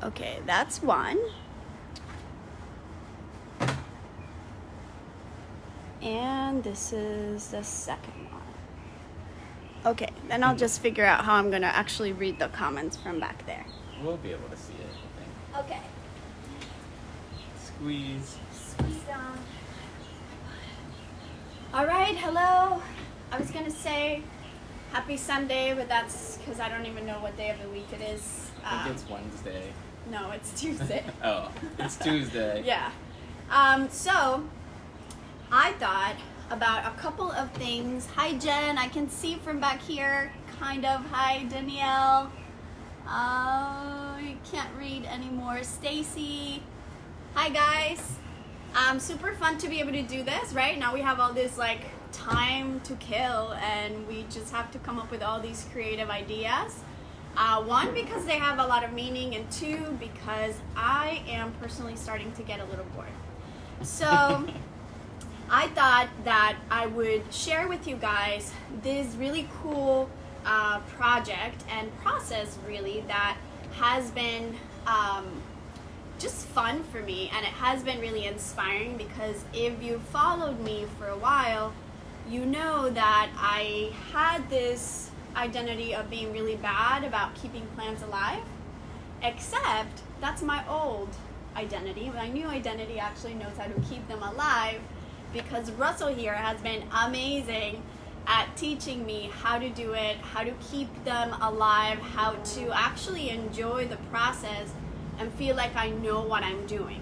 Okay, that's one. And this is the second one. Okay, then I'll just figure out how I'm gonna actually read the comments from back there. We'll be able to see it, I think. Okay. Squeeze. Squeeze down. All right, hello. I was gonna say happy Sunday, but that's because I don't even know what day of the week it is. I think it's Wednesday. No, it's Tuesday. Oh, it's Tuesday. Yeah. So I thought about a couple of things. Hi, Jen. I can see from back here, kind of. Hi, Danielle. You can't read anymore. Stacy. Hi, guys. Super fun to be able to do this, right? Now we have all this like time to kill, and we just have to come up with all these creative ideas. One, because they have a lot of meaning, and two, because I am personally starting to get a little bored. So I thought that I would share with you guys this really cool project and process, really, that has been just fun for me, and it has been really inspiring, because if you followed me for a while, you know that I had this identity of being really bad about keeping plants alive, except that's my old identity. My new identity actually knows how to keep them alive, because Russell here has been amazing at teaching me how to do it, how to keep them alive, how to actually enjoy the process and feel like I know what I'm doing.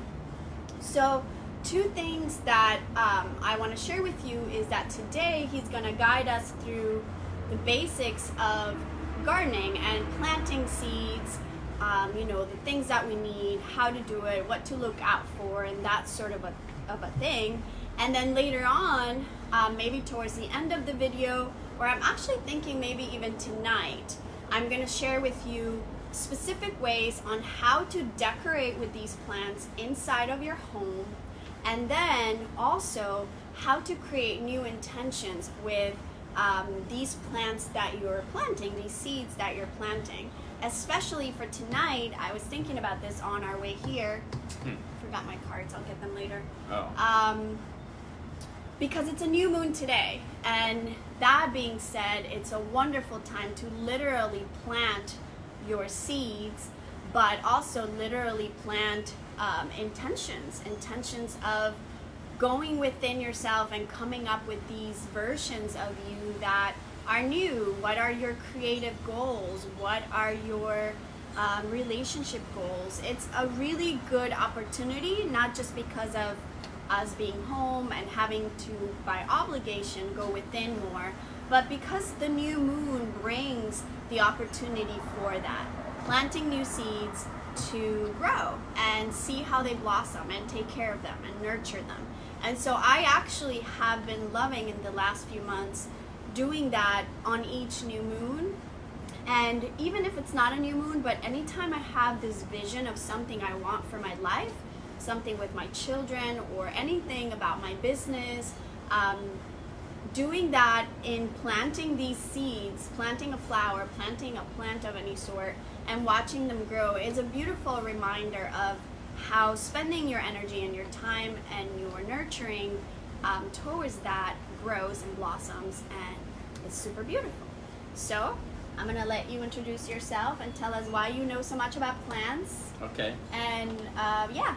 So two things that I want to share with you is that today he's going to guide us through the basics of gardening and planting seeds, the things that we need, how to do it, what to look out for, and that sort of a thing. And then later on, maybe towards the end of the video, or I'm actually thinking maybe even tonight, I'm going to share with you specific ways on how to decorate with these plants inside of your home, and then also how to create new intentions with these plants that you're planting, these seeds that you're planting. Especially for tonight, I was thinking about this on our way here. Forgot my cards, I'll get them later. Because it's a new moon today, and that being said, it's a wonderful time to literally plant your seeds, but also literally plant intentions of going within yourself and coming up with these versions of you that are new. What are your creative goals? What are your relationship goals? It's a really good opportunity, not just because of us being home and having to, by obligation, go within more, but because the new moon brings the opportunity for that. Planting new seeds to grow and see how they blossom and take care of them and nurture them. And so I actually have been loving in the last few months doing that on each new moon. And even if it's not a new moon, but anytime I have this vision of something I want for my life, something with my children or anything about my business, doing that in planting these seeds, planting a flower, planting a plant of any sort, and watching them grow is a beautiful reminder of how spending your energy and your time and your nurturing towards that grows and blossoms, and it's super beautiful. So I'm gonna let you introduce yourself and tell us why you know so much about plants. Okay. And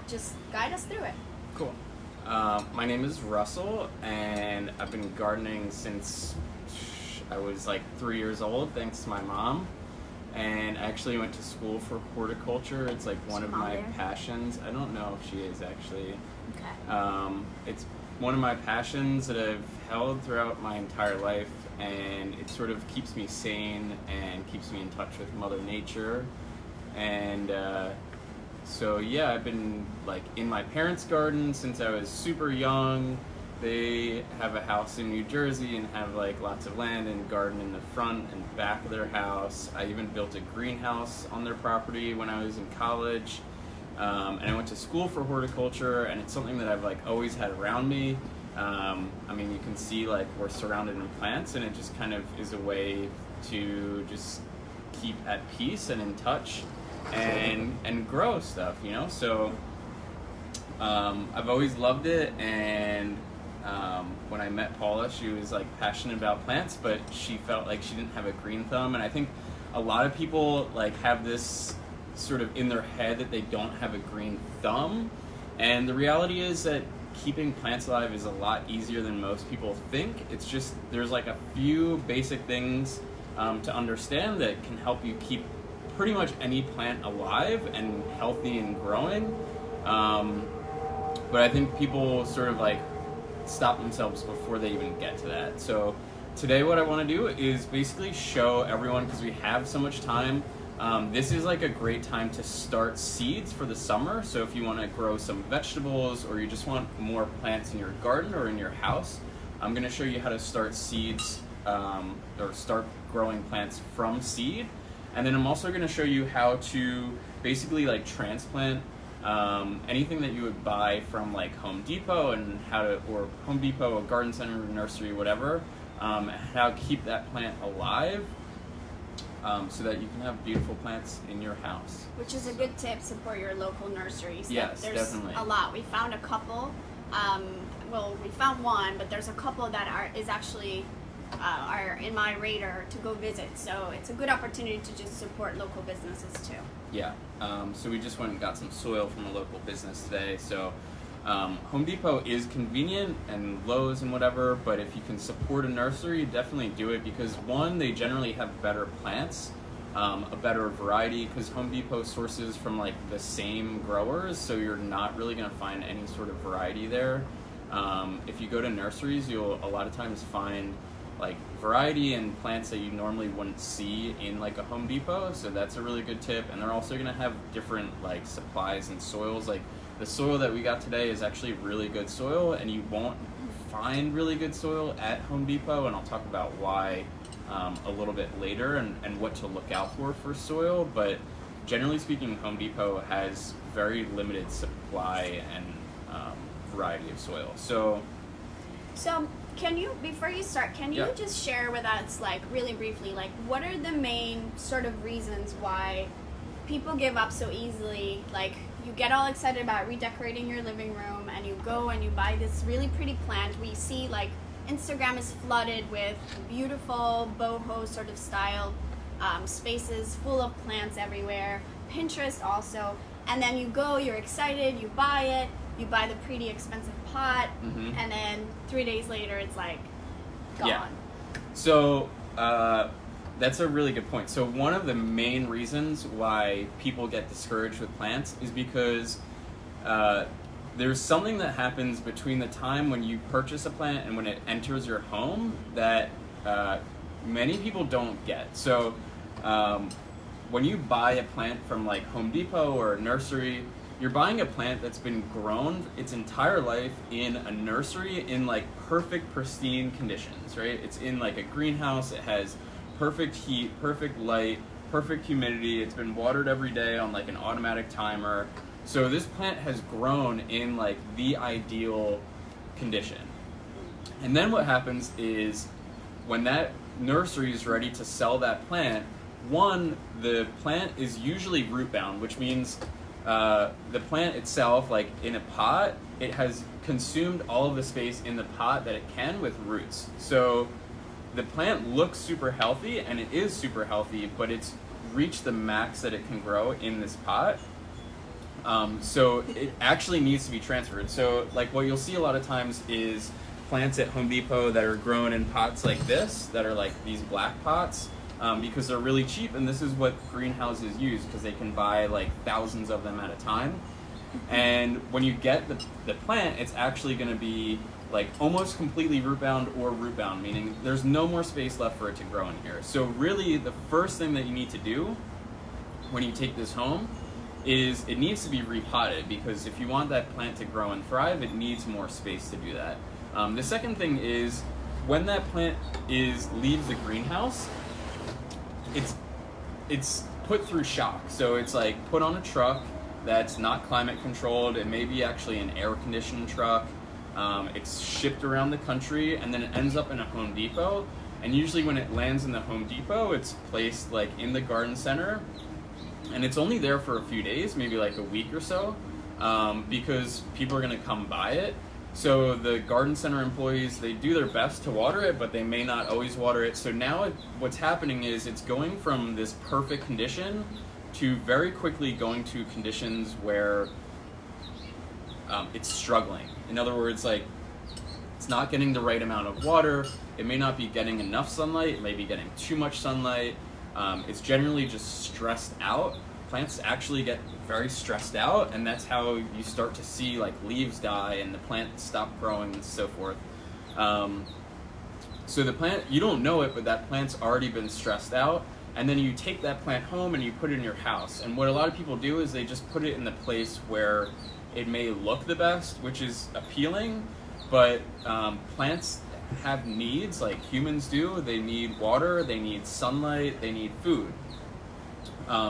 just guide us through it. Cool. My name is Russell, and I've been gardening since I was like 3 years old, thanks to my mom. And I actually went to school for horticulture. It's like one of my passions. I don't know if she is actually. Okay. It's one of my passions that I've held throughout my entire life, and it sort of keeps me sane and keeps me in touch with Mother Nature. And so yeah, I've been like in my parents' garden since I was super young. They have a house in New Jersey and have like lots of land and garden in the front and back of their house. I even built a greenhouse on their property when I was in college. And I went to school for horticulture, and it's something that I've like always had around me. I mean, you can see like we're surrounded in plants, and it just kind of is a way to just keep at peace and in touch. and grow stuff, you know. So I've always loved it, and when I met Paula, she was like passionate about plants, but she felt like she didn't have a green thumb. And I think a lot of people like have this sort of in their head that they don't have a green thumb, and the reality is that keeping plants alive is a lot easier than most people think. It's just there's like a few basic things to understand that can help you keep pretty much any plant alive and healthy and growing. But I think people sort of like stop themselves before they even get to that. So today what I want to do is basically show everyone, because we have so much time, this is like a great time to start seeds for the summer. So if you want to grow some vegetables, or you just want more plants in your garden or in your house, I'm going to show you how to start seeds, or start growing plants from seed. And then I'm also going to show you how to basically like transplant anything that you would buy from like Home Depot, and how to, or Home Depot, a garden center, nursery, whatever, how to keep that plant alive, so that you can have beautiful plants in your house. Which is a good tip. Support your local nurseries. Yes, there's definitely. a lot. We found a couple. Well, we found one, but there's a couple that are in my radar to go visit. So it's a good opportunity to just support local businesses too. Yeah. So we just went and got some soil from a local business today. So Home Depot is convenient, and Lowe's and whatever, but if you can support a nursery, definitely do it, because one, they generally have better plants, a better variety, because Home Depot sources from like the same growers, so you're not really going to find any sort of variety there. If you go to nurseries, you'll a lot of times find like variety and plants that you normally wouldn't see in like a Home Depot, so that's a really good tip. And they're also going to have different like supplies and soils. Like the soil that we got today is actually really good soil, and you won't find really good soil at Home Depot, and I'll talk about why a little bit later, and what to look out for soil. But generally speaking, Home Depot has very limited supply and variety of soil. So can you, before you start, can you Yeah. just share with us, like really briefly, like what are the main sort of reasons why people give up so easily? Like you get all excited about redecorating your living room, and you go and you buy this really pretty plant. We see like Instagram is flooded with beautiful boho sort of style spaces full of plants everywhere. Pinterest also. And then you go, you're excited, you buy it, you buy the pretty expensive pot, and then 3 days later it's like gone. Yeah. So that's a really good point. So one of the main reasons why people get discouraged with plants is because there's something that happens between the time when you purchase a plant and when it enters your home that many people don't get. So when you buy a plant from like Home Depot or a nursery, you're buying a plant that's been grown its entire life in a nursery in like perfect, pristine conditions, right? It's in like a greenhouse. It has perfect heat, perfect light, perfect humidity. It's been watered every day on like an automatic timer. So this plant has grown in like the ideal condition. And then what happens is when that nursery is ready to sell that plant, one, the plant is usually root bound, which means the plant itself, like in a pot, it has consumed all of the space in the pot that it can with roots. So the plant looks super healthy, and it is super healthy, but it's reached the max that it can grow in this pot. So it actually needs to be transferred. So like what you'll see a lot of times is plants at Home Depot that are grown in pots like this, that are like these black pots, because they're really cheap, and this is what greenhouses use because they can buy like thousands of them at a time. And when you get the plant, it's actually going to be like almost completely root bound or root bound, meaning there's no more space left for it to grow in here. So really the first thing that you need to do when you take this home is it needs to be repotted, because if you want that plant to grow and thrive, it needs more space to do that. The second thing is when that plant leaves the greenhouse, it's put through shock. So it's like put on a truck that's not climate controlled. It may be actually an air conditioned truck. It's shipped around the country, and then it ends up in a Home Depot. And usually when it lands in the Home Depot, it's placed like in the garden center, and it's only there for a few days, maybe like a week or so, because people are going to come buy it. So the garden center employees, they do their best to water it, but they may not always water it. So now what's happening is it's going from this perfect condition to very quickly going to conditions where it's struggling. In other words, like, it's not getting the right amount of water. It may not be getting enough sunlight. It may be getting too much sunlight. It's generally just stressed out. Plants actually get very stressed out, and that's how you start to see like leaves die and the plant stop growing and so forth. So the plant, you don't know it, but that plant's already been stressed out, and then you take that plant home and you put it in your house. And what a lot of people do is they just put it in the place where it may look the best, which is appealing, but plants have needs like humans do. They need water, they need sunlight, they need food.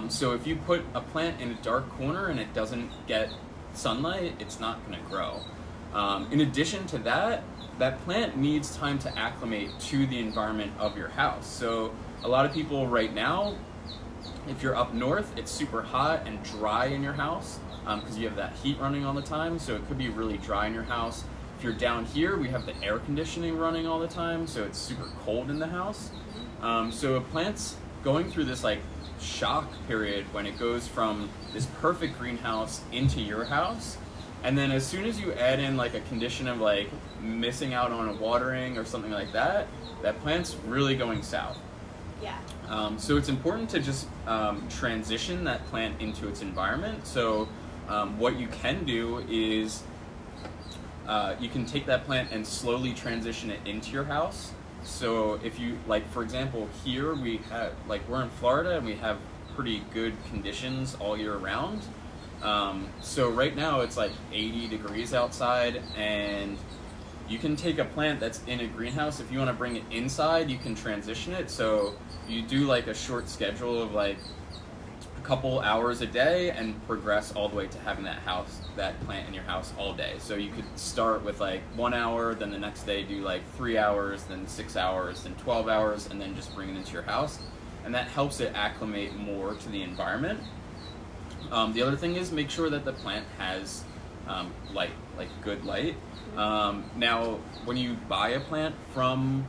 So if you put a plant in a dark corner and it doesn't get sunlight, it's not going to grow. In addition to that, that plant needs time to acclimate to the environment of your house. So a lot of people right now, if you're up north, it's super hot and dry in your house because you have that heat running all the time, so it could be really dry in your house. If you're down here, we have the air conditioning running all the time, so it's super cold in the house. So a plant's going through this like shock period when it goes from this perfect greenhouse into your house, and then as soon as you add in like a condition of like missing out on a watering or something like that, that plant's really going south. Yeah. So it's important to just transition that plant into its environment. So what you can do is you can take that plant and slowly transition it into your house. So if you, like, for example, here we have, like, we're in Florida and we have pretty good conditions all year round. So right now it's like 80 degrees outside, and you can take a plant that's in a greenhouse. If you want to bring it inside, you can transition it. So you do like a short schedule of like a couple hours a day and progress all the way to having that plant in your house all day. So you could start with like 1 hour, then the next day do like 3 hours, then 6 hours, then 12 hours, and then just bring it into your house. And that helps it acclimate more to the environment. The other thing is make sure that the plant has light, like good light. Now, when you buy a plant from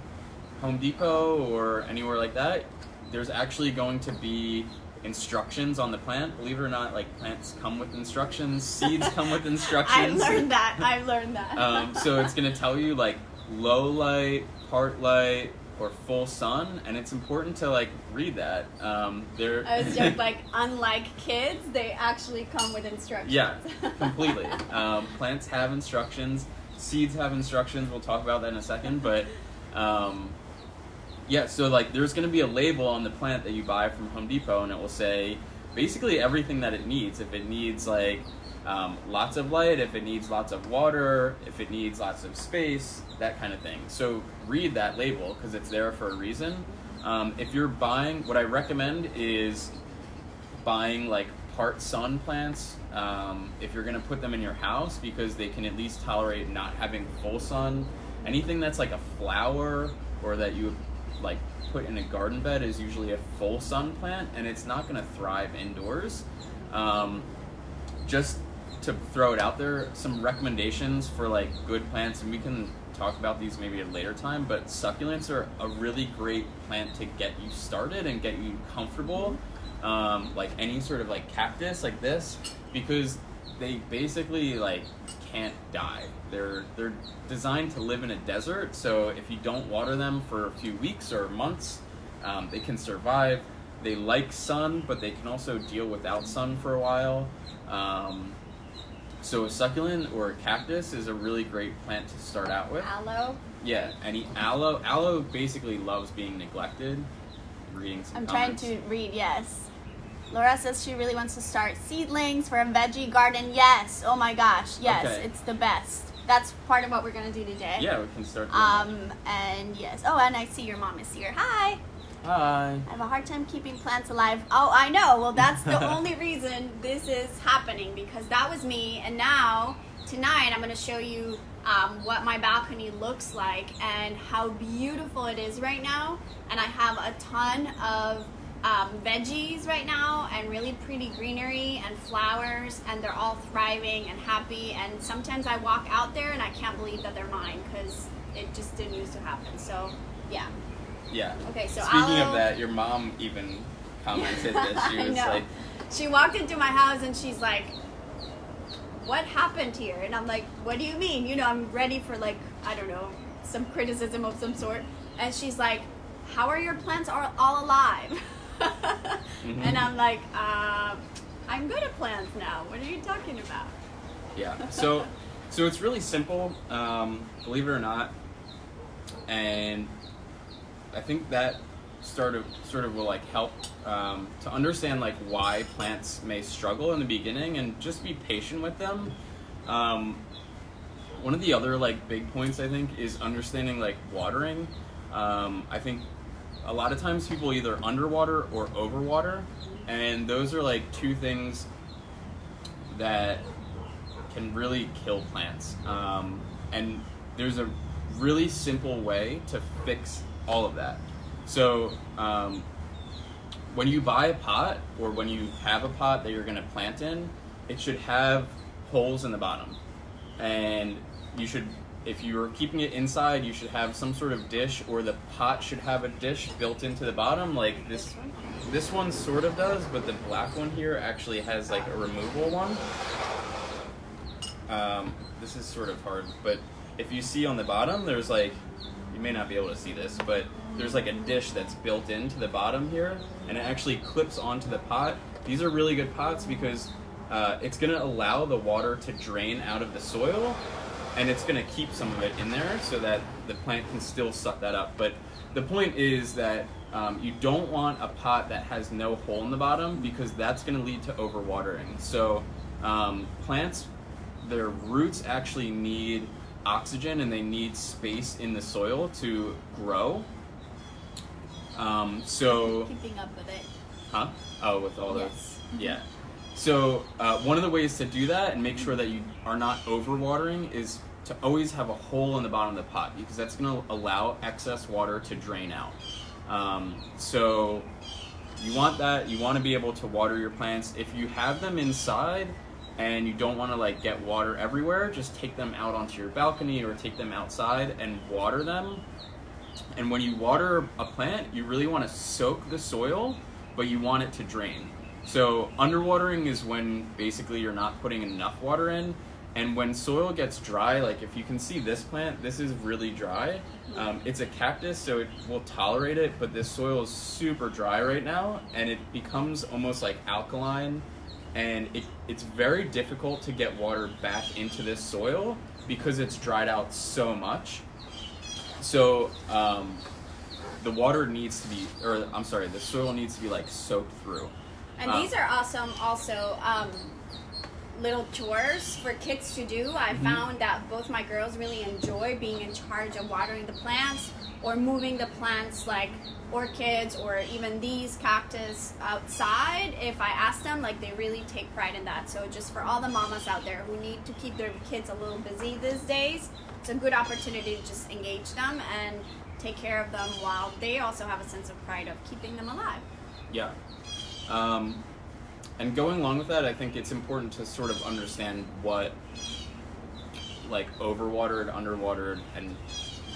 Home Depot or anywhere like that, there's actually going to be instructions on the plant. Believe it or not, like, plants come with instructions, seeds come with instructions. I've learned that. So it's going to tell you like low light, part light, or full sun, and it's important to like read that. I was just like, unlike kids, they actually come with instructions. Yeah, completely. Plants have instructions, seeds have instructions. We'll talk about that in a second, but yeah, so like there's going to be a label on the plant that you buy from Home Depot, and it will say basically everything that it needs. If it needs like lots of light, if it needs lots of water, if it needs lots of space, that kind of thing. So read that label because it's there for a reason. If you're buying, what I recommend is buying like part sun plants if you're going to put them in your house, because they can at least tolerate not having full sun. Anything that's like a flower or that you like put in a garden bed is usually a full sun plant, and it's not going to thrive indoors. Just to throw it out there, some recommendations for like good plants, and we can talk about these maybe at a later time, but succulents are a really great plant to get you started and get you comfortable. Like any sort of like cactus like this, because they basically like can't die. They're designed to live in a desert, so if you don't water them for a few weeks or months, they can survive. They like sun, but they can also deal without sun for a while. So a succulent or a cactus is a really great plant to start out with. Aloe? Yeah, any aloe. Aloe basically loves being neglected. Reading some comments. Trying to read, yes. Laura says she really wants to start seedlings for a veggie garden. Yes. Oh my gosh. Yes, Okay. It's the best. That's part of what we're going to do today. Yeah, we can start doing And yes. Oh, and I see your mom is here. Hi. that. Hi. I have a hard time keeping plants alive. Oh, I know. Well, that's the only reason this is happening, because that was me. And now, tonight, I'm going to show you what my balcony looks like and how beautiful it is right now. And I have a ton of veggies right now and really pretty greenery and flowers, and they're all thriving and happy. And sometimes I walk out there and I can't believe that they're mine because it just didn't used to happen. So yeah. Yeah. Okay, so speaking of that, your mom even commented that she was like, she walked into my house and she's like, what happened here? And I'm like, what do you mean? You know, I'm ready for like, I don't know, some criticism of some sort. And she's like, how are your plants all alive? Mm-hmm. And I'm like, I'm good at plants now. What are you talking about? Yeah. So it's really simple, believe it or not. And I think that sort of will like help to understand like why plants may struggle in the beginning and just be patient with them. One of the other like big points I think is understanding like watering. I think a lot of times people either underwater or overwater, and those are like two things that can really kill plants. And there's a really simple way to fix all of that. So when you buy a pot, or when you have a pot that you're going to plant in, it should have holes in the bottom. And you should, if you're keeping it inside, you should have some sort of dish, or the pot should have a dish built into the bottom, like this one sort of does, but the black one here actually has like a removable one. This is sort of hard, but if you see on the bottom, there's like, you may not be able to see this, but there's like a dish that's built into the bottom here, and it actually clips onto the pot. These are really good pots because it's going to allow the water to drain out of the soil, and it's going to keep some of it in there so that the plant can still suck that up. But the point is that you don't want a pot that has no hole in the bottom, because that's going to lead to overwatering. So plants, their roots actually need oxygen, and they need space in the soil to grow. So Keeping up with it. Huh? Oh, with all Yes. the... Yeah. So one of the ways to do that and make sure that you are not overwatering is to always have a hole in the bottom of the pot, because that's going to allow excess water to drain out. So you want that. You want to be able to water your plants. If you have them inside and you don't want to like get water everywhere, just take them out onto your balcony or take them outside and water them. And when you water a plant, you really want to soak the soil, but you want it to drain. So underwatering is when basically you're not putting enough water in. And when soil gets dry, like if you can see this plant, this is really dry. It's a cactus, so it will tolerate it, but this soil is super dry right now, and it becomes almost like alkaline, and it's very difficult to get water back into this soil because it's dried out so much. So the water needs to be, or I'm sorry, the soil needs to be like soaked through. And these are awesome also little chores for kids to do. I found that both my girls really enjoy being in charge of watering the plants or moving the plants like orchids or even these cactus outside. If I ask them, like they really take pride in that. So just for all the mamas out there who need to keep their kids a little busy these days, it's a good opportunity to just engage them and take care of them while they also have a sense of pride of keeping them alive. Yeah. And going along with that, I think it's important to sort of understand what like overwatered, underwatered, and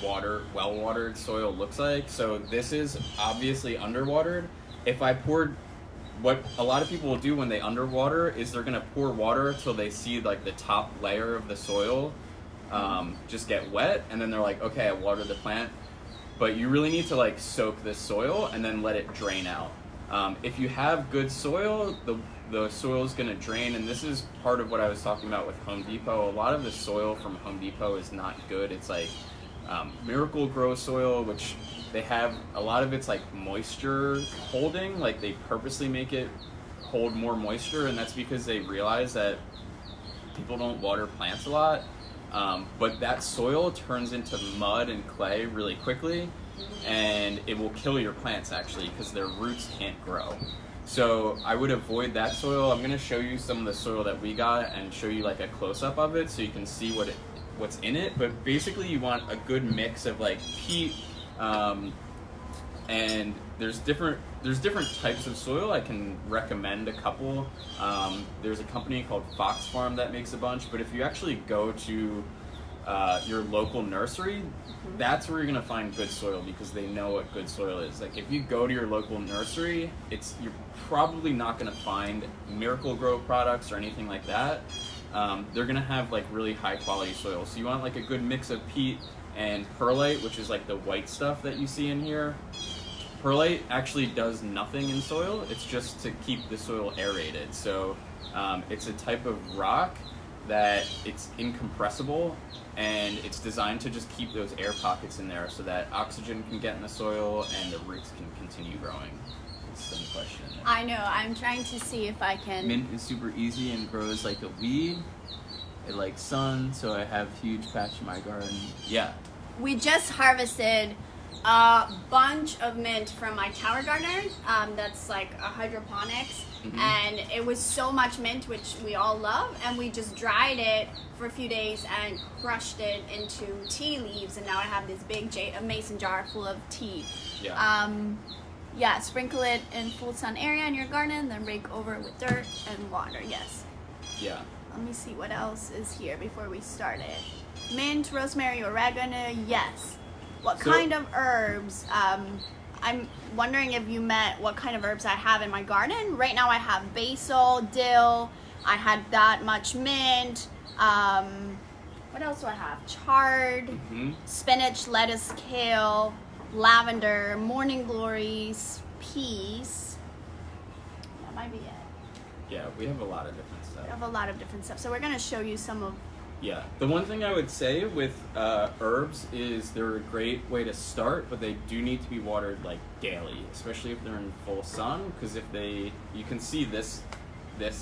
well-watered soil looks like. So this is obviously underwatered. If I poured, what a lot of people will do when they underwater is they're gonna pour water till they see like the top layer of the soil just get wet, and then they're like, okay, I watered the plant. But you really need to like soak this soil and then let it drain out. If you have good soil, the soil is going to drain, and this is part of what I was talking about with Home Depot. A lot of the soil from Home Depot is not good. It's like Miracle Grow soil, which they have a lot of it's like moisture holding, like they purposely make it hold more moisture, and that's because they realize that people don't water plants a lot. But that soil turns into mud and clay really quickly, and it will kill your plants actually because their roots can't grow. So I would avoid that soil. I'm going to show you some of the soil that we got and show you like a close-up of it so you can see what's in it. But basically you want a good mix of like peat, and there's different there's different types of soil. I can recommend a couple. There's a company called Fox Farm that makes a bunch, but if you actually go to your local nursery, that's where you're gonna find good soil, because they know what good soil is. Like if you go to your local nursery, you're probably not gonna find Miracle-Gro products or anything like that. They're gonna have like really high quality soil. So you want like a good mix of peat and perlite, which is like the white stuff that you see in here. Perlite actually does nothing in soil. It's just to keep the soil aerated. So it's a type of rock that it's incompressible, and it's designed to just keep those air pockets in there so that oxygen can get in the soil and the roots can continue growing. Some question. I know, I'm trying to see if I can. Mint is super easy and grows like a weed. It likes sun, so I have a huge patch in my garden. Yeah. We just harvested a bunch of mint from my tower garden. That's like a hydroponics. And it was so much mint, which we all love, and we just dried it for a few days and crushed it into tea leaves, and now I have this big mason jar full of tea. Yeah. Sprinkle it in full sun area in your garden, then rake over with dirt and water. Yes. Yeah. Let me see what else is here before we start it. Mint, rosemary, oregano. Yes. What kind of herbs? I'm wondering if you meant what kind of herbs I have in my garden. Right now I have basil, dill, I had that much mint. What else do I have? Chard, spinach, lettuce, kale, lavender, morning glories, peas. That might be it. Yeah, we have a lot of different stuff. We have a lot of different stuff. So we're going to show you some of. Yeah, the one thing I would say with herbs is they're a great way to start, but they do need to be watered like daily, especially if they're in full sun. Because you can see this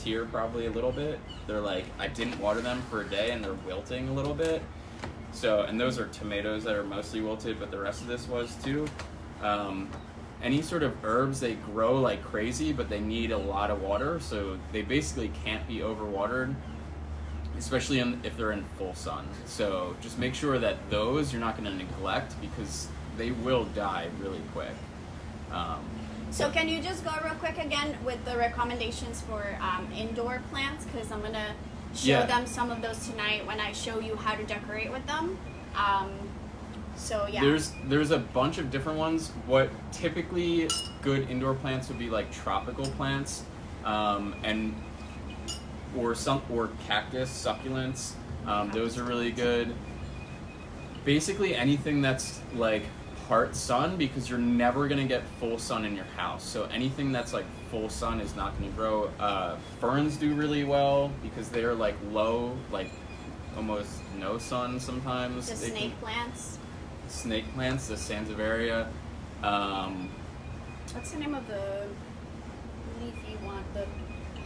here probably a little bit. They're like, I didn't water them for a day and they're wilting a little bit. So, and those are tomatoes that are mostly wilted, but the rest of this was too. Any sort of herbs, they grow like crazy, but they need a lot of water, so they basically can't be overwatered, especially if they're in full sun. So just make sure that those you're not going to neglect, because they will die really quick. So can you just go real quick again with the recommendations for indoor plants? Because I'm going to show them some of those tonight when I show you how to decorate with them. So yeah. There's a bunch of different ones. What typically good indoor plants would be like tropical plants, or cactus, succulents. Those are really good. Basically anything that's like part sun, because you're never gonna get full sun in your house. So anything that's like full sun is not gonna grow. Ferns do really well because they're like low, like almost no sun sometimes. The snake plants. Snake plants, the Sansevieria. What's the name of the leaf you want? The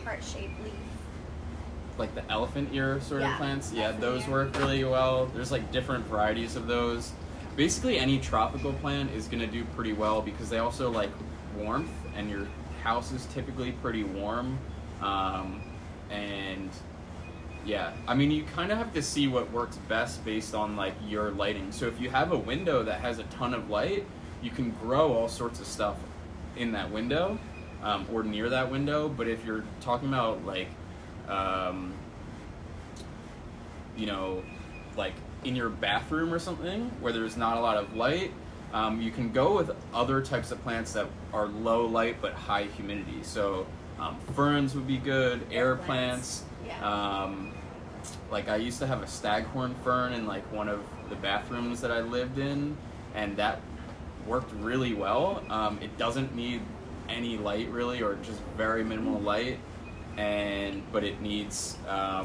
heart-shaped leaf. Like the elephant ear sort of plants. Yeah, those ear. work really well. There's like different varieties of those. Basically any tropical plant is gonna do pretty well because they also like warmth, and your house is typically pretty warm. And yeah, I mean, you kind of have to see what works best based on like your lighting. So if you have a window that has a ton of light, you can grow all sorts of stuff in that window, or near that window. But if you're talking about like, like in your bathroom or something where there's not a lot of light, you can go with other types of plants that are low light but high humidity. So ferns would be good, air plants. Yeah. Like I used to have a staghorn fern in like one of the bathrooms that I lived in, and that worked really well. It doesn't need any light really, or just very minimal light, but it needs a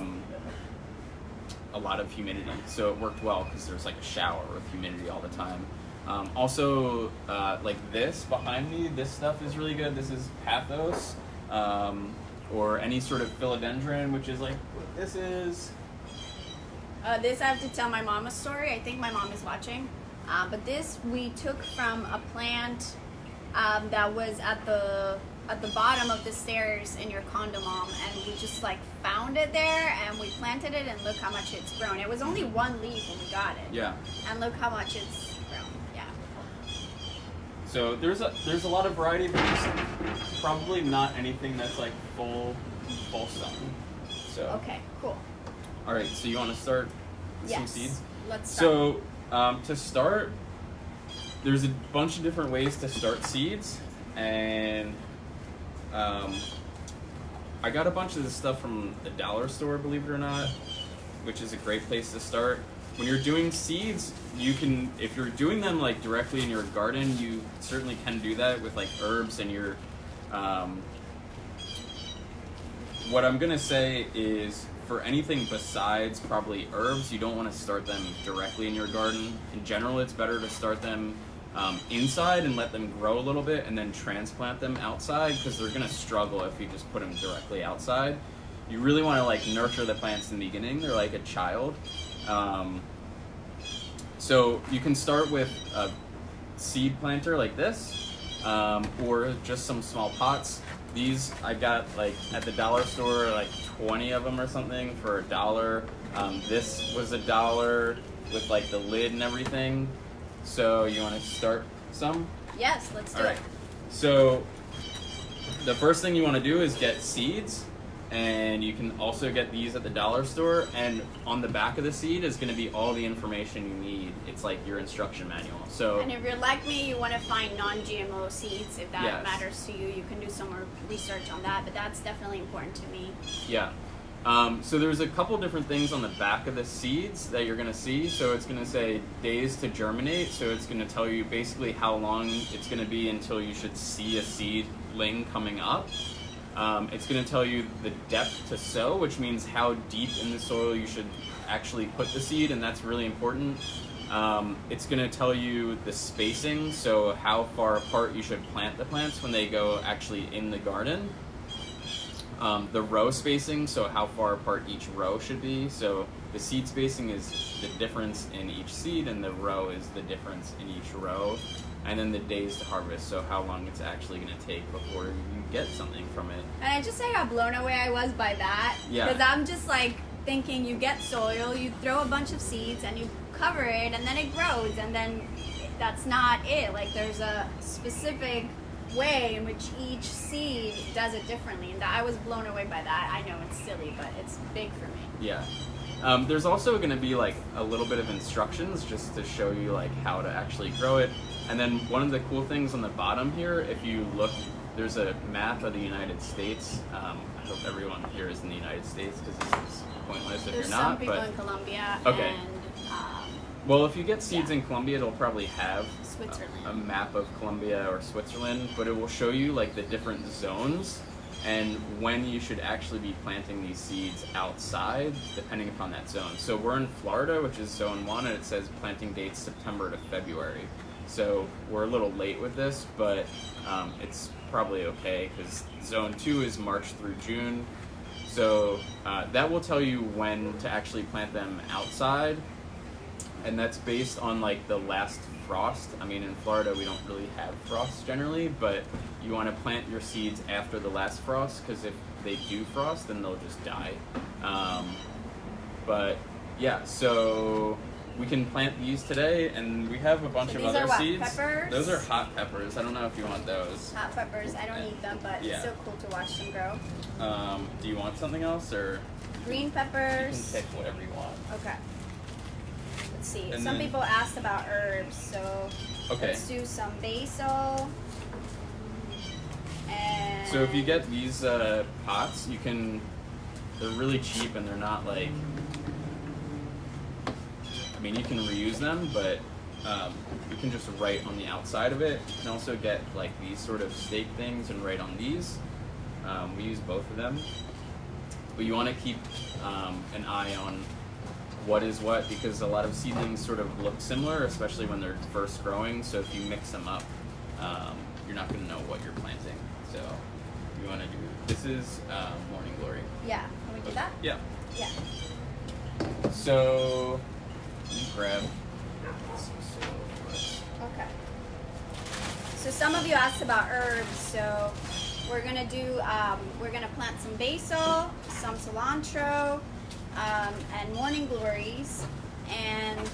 lot of humidity, so it worked well because there's like a shower of humidity all the time. Also, like this behind me, this stuff is really good. This is Pathos, or any sort of philodendron, which is like what this is. This I have to tell my mom a story. I think my mom is watching. But this we took from a plant that was at the bottom of the stairs in your condo, Mom, and we just like found it there and we planted it, and look how much it's grown. It was only one leaf when we got it. Yeah. And look how much it's grown. Yeah. So there's a lot of variety, but there's probably not anything that's like full sun. So Okay, cool. all right, so you want to start with some Yes. seeds? Let's start. So to start, there's a bunch of different ways to start seeds, and I got a bunch of this stuff from the dollar store, believe it or not, which is a great place to start. When you're doing seeds, you can, if you're doing them like directly in your garden, you certainly can do that with like herbs and your. What I'm gonna say is, for anything besides probably herbs, you don't want to start them directly in your garden. In general, it's better to start them inside and let them grow a little bit, and then transplant them outside, because they're gonna struggle if you just put them directly outside. You really want to like nurture the plants in the beginning. They're like a child. So you can start with a seed planter like this, or just some small pots. These I got like at the dollar store, like 20 of them or something for $1. This was $1 with like the lid and everything. So you want to start some? Yes, let's do All right. So the first thing you want to do is get seeds, and you can also get these at the dollar store. And on the back of the seed is going to be all the information you need. It's like your instruction manual. So And if you're like me, you want to find non-GMO seeds. If that Yes. matters to you, you can do some more research on that. But that's definitely important to me. yeah. So there's a couple different things on the back of the seeds that you're going to see. So it's going to say days to germinate. So it's going to tell you basically how long it's going to be until you should see a seedling coming up. It's going to tell you the depth to sow, which means how deep in the soil you should actually put the seed, and that's really important. It's going to tell you the spacing, so how far apart you should plant the plants when they go actually in the garden. The row spacing, so how far apart each row should be. So the seed spacing is the difference in each seed, and the row is the difference in each row. And then the days to harvest, so how long it's actually going to take before you get something from it. And I just say how blown away I was by that. Yeah. Because I'm just like thinking you get soil, you throw a bunch of seeds, and you cover it, and then it grows, and then that's not it. Like there's a specific way in which each seed does it differently, and I was blown away by that. I know it's silly, but it's big for me. Yeah. There's also going to be like a little bit of instructions just to show you like how to actually grow it. And then one of the cool things on the bottom here, if you look, there's a map of the United States. I hope everyone here is in the United States, because this is pointless if There's you're some not. people But in Colombia Okay. and well, if you get seeds Yeah. in Colombia, it'll probably have Switzerland. a map of Colombia or Switzerland, but it will show you like the different zones and when you should actually be planting these seeds outside, depending upon that zone. So we're in Florida, which is zone 1, and it says planting dates September to February. So we're a little late with this, but it's probably okay, because zone 2 is March through June. So that will tell you when to actually plant them outside, and that's based on like the last frost. I mean, in Florida we don't really have frost generally, but you want to plant your seeds after the last frost, because if they do frost, then they'll just die. But yeah, so we can plant these today, and we have a bunch So of these other are what, seeds. peppers? Those are hot peppers. I don't know if you want those. hot peppers. I don't eat them, but Yeah. it's so cool to watch them grow. Do you want something else, or Green you peppers. can pick whatever you want? Okay. Let's see. And Some then- people asked about herbs, so Okay. let's do some basil. And So if you get these pots, you can. They're really cheap, and they're not like. I mean, you can reuse them, but you can just write on the outside of it. You can also get like these sort of stake things and write on these. We use both of them, but you want to keep an eye on what is what, because a lot of seedlings sort of look similar, especially when they're first growing. So if you mix them up, you're not going to know what you're planting. So you want to do. This is Morning Glory. yeah, can we do that? Yeah. Yeah. So you grab some soil for us. Okay. So some of you asked about herbs, so we're gonna do. We're gonna plant some basil, some cilantro, and morning glories, and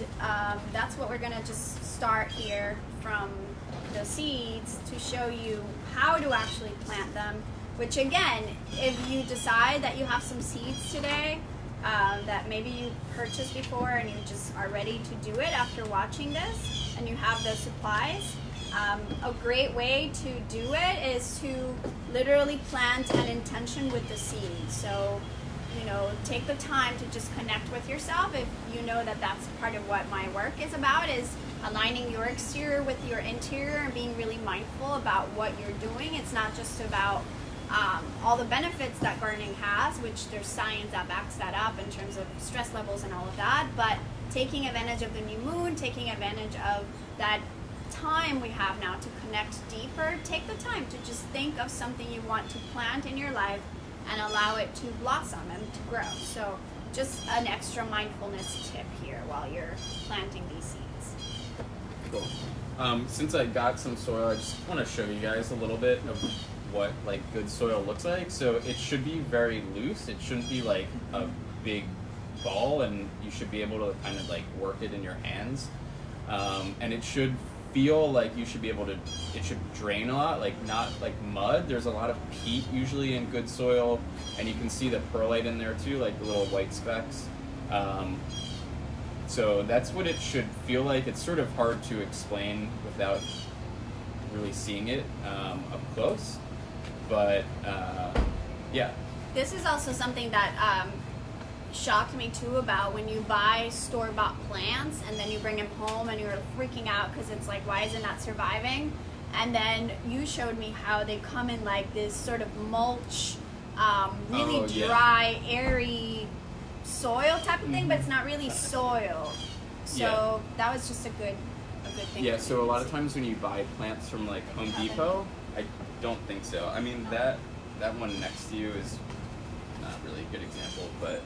that's what we're gonna just start here from the seeds to show you how to actually plant them, which again, if you decide that you have some seeds today that maybe you purchased before and you just are ready to do it after watching this and you have the supplies, a great way to do it is to literally plant an intention with the seed. So, you know, take the time to just connect with yourself. If you know that that's part of what my work is about, is aligning your exterior with your interior and being really mindful about what you're doing. It's not just about all the benefits that gardening has, which there's science that backs that up in terms of stress levels and all of that, but taking advantage of the new moon, taking advantage of that time we have now to connect deeper. Take the time to just think of something you want to plant in your life and allow it to blossom and to grow. So just an extra mindfulness tip here while you're planting these seeds. Cool. Since I got some soil, I just want to show you guys a little bit of what like good soil looks like. So it should be very loose. It shouldn't be like a big ball, and you should be able to kind of like work it in your hands. And it should feel like you should be able to, it should drain a lot, like not like mud. There's a lot of peat usually in good soil, and you can see the perlite in there too, like the little white specks. So that's what it should feel like. It's sort of hard to explain without really seeing it up close, but yeah. This is also something that shocked me too about when you buy store-bought plants and then you bring them home and you're freaking out because it's like, why is it not surviving? And then you showed me how they come in like this sort of mulch, really dry, airy soil type of thing, but it's not really soil. So that was just a good thing. Yeah, so a lot of times when you buy plants from like Home Depot, I don't think so. I mean, that one next to you is not really a good example, but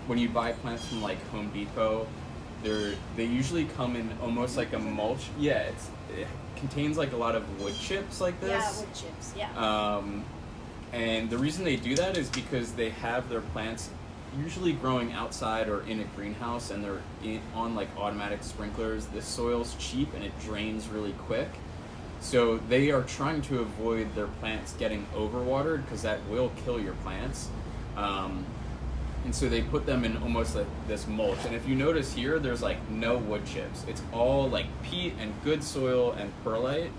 when you buy plants from like Home Depot, they usually come in almost like a mulch. Yeah, it contains like a lot of wood chips like this. Yeah, wood chips. Yeah. And the reason they do that is because they have their plants usually growing outside or in a greenhouse, and they're on like automatic sprinklers. The soil's cheap and it drains really quick. So they are trying to avoid their plants getting overwatered because that will kill your plants. And so they put them in almost like this mulch. And if you notice here, there's like no wood chips. It's all like peat and good soil and perlite.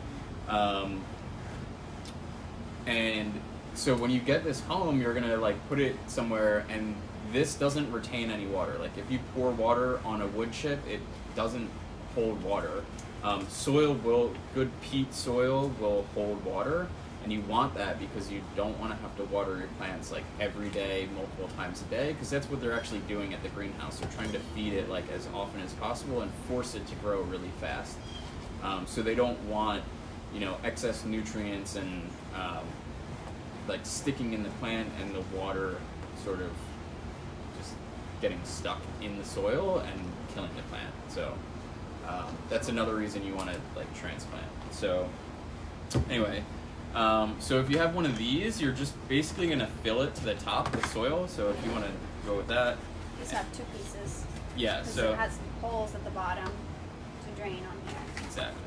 And so when you get this home, you're gonna like put it somewhere, and this doesn't retain any water. Like if you pour water on a wood chip, it doesn't hold water. Good peat soil will hold water, and you want that because you don't want to have to water your plants like every day, multiple times a day, because that's what they're actually doing at the greenhouse. They're trying to feed it like as often as possible and force it to grow really fast. So they don't want, excess nutrients and like sticking in the plant and the water sort of just getting stuck in the soil and killing the plant. So that's another reason you want to like transplant. So anyway, so if you have one of these, you're just basically going to fill it to the top of the soil. So if you want to go with that. Just have two pieces. Yeah, so it has holes at the bottom to drain on here. Exactly.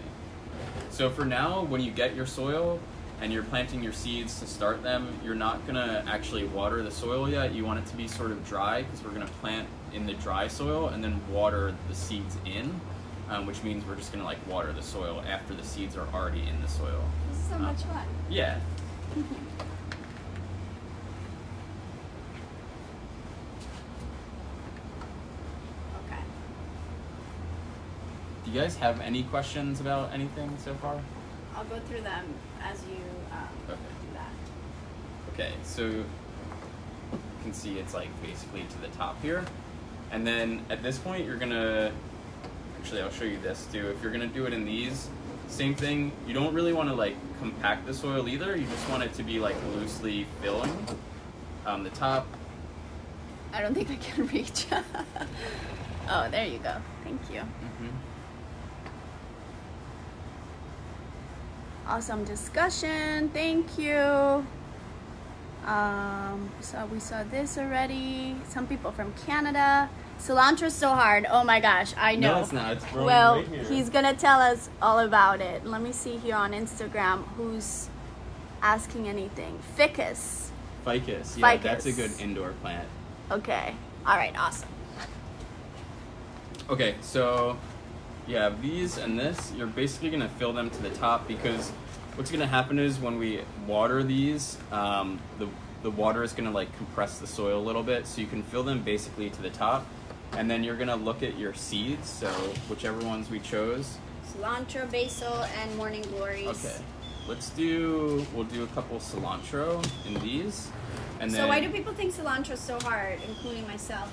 So for now, when you get your soil and you're planting your seeds to start them, you're not going to actually water the soil yet. You want it to be sort of dry because we're going to plant in the dry soil and then water the seeds in. Which means we're just going to like water the soil after the seeds are already in the soil. This is so much fun. Yeah. Okay. Do you guys have any questions about anything so far? I'll go through them as you do that. Okay, so you can see it's like basically to the top here. And then at this point you're going to, actually I'll show you this too. If you're going to do it in these, same thing. You don't really want to like compact the soil either. You just want it to be like loosely filling the top. I don't think I can reach. Oh, there you go. Thank you. Mm-hmm. Awesome discussion. Thank you. So we saw this already. Some people from Canada. Cilantro's so hard. Oh my gosh, I know. No, it's not. It's growing Well, right here. he's gonna tell us all about it. Let me see here on Instagram who's asking anything. Ficus. Ficus. Yeah, that's a Ficus. good indoor plant. Okay. All right. Awesome. Okay, so you have these and this. You're basically going to fill them to the top because what's going to happen is when we water these, the water is going to like compress the soil a little bit, so you can fill them basically to the top. And then you're going to look at your seeds, so whichever ones we chose. Cilantro, basil, and morning glories. Okay, we'll do a couple cilantro in these. And then So why do people think cilantro is so hard, including myself?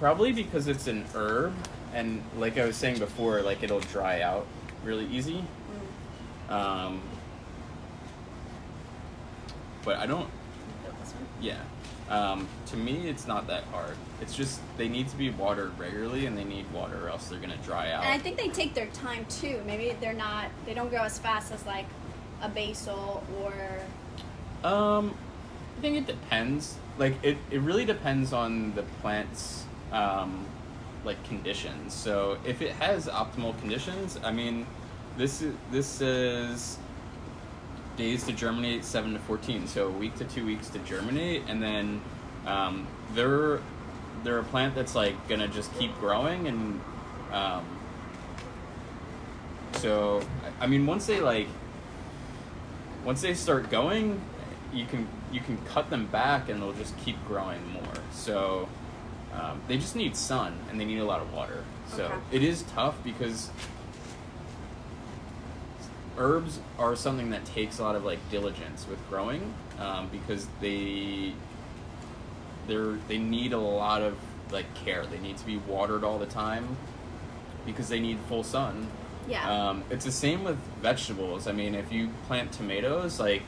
probably because it's an herb, and like I was saying before, like it'll dry out really easy. But I don't. This one? Yeah. To me, it's not that hard. It's just they need to be watered regularly, and they need water, or else they're gonna dry out. And I think they take their time too. Maybe they don't grow as fast as like a basil or. I think it depends. Like it really depends on the plant's like conditions. So if it has optimal conditions, I mean, this is days to germinate 7 to 14, so a week to 2 weeks to germinate, and then they're a plant that's like gonna just keep growing, and so I mean once they start going, you can cut them back and they'll just keep growing more. So they just need sun and they need a lot of water. So Okay. it is tough because herbs are something that takes a lot of like diligence with growing, because they need a lot of like care. They need to be watered all the time because they need full sun. Yeah. It's the same with vegetables. I mean, if you plant tomatoes, like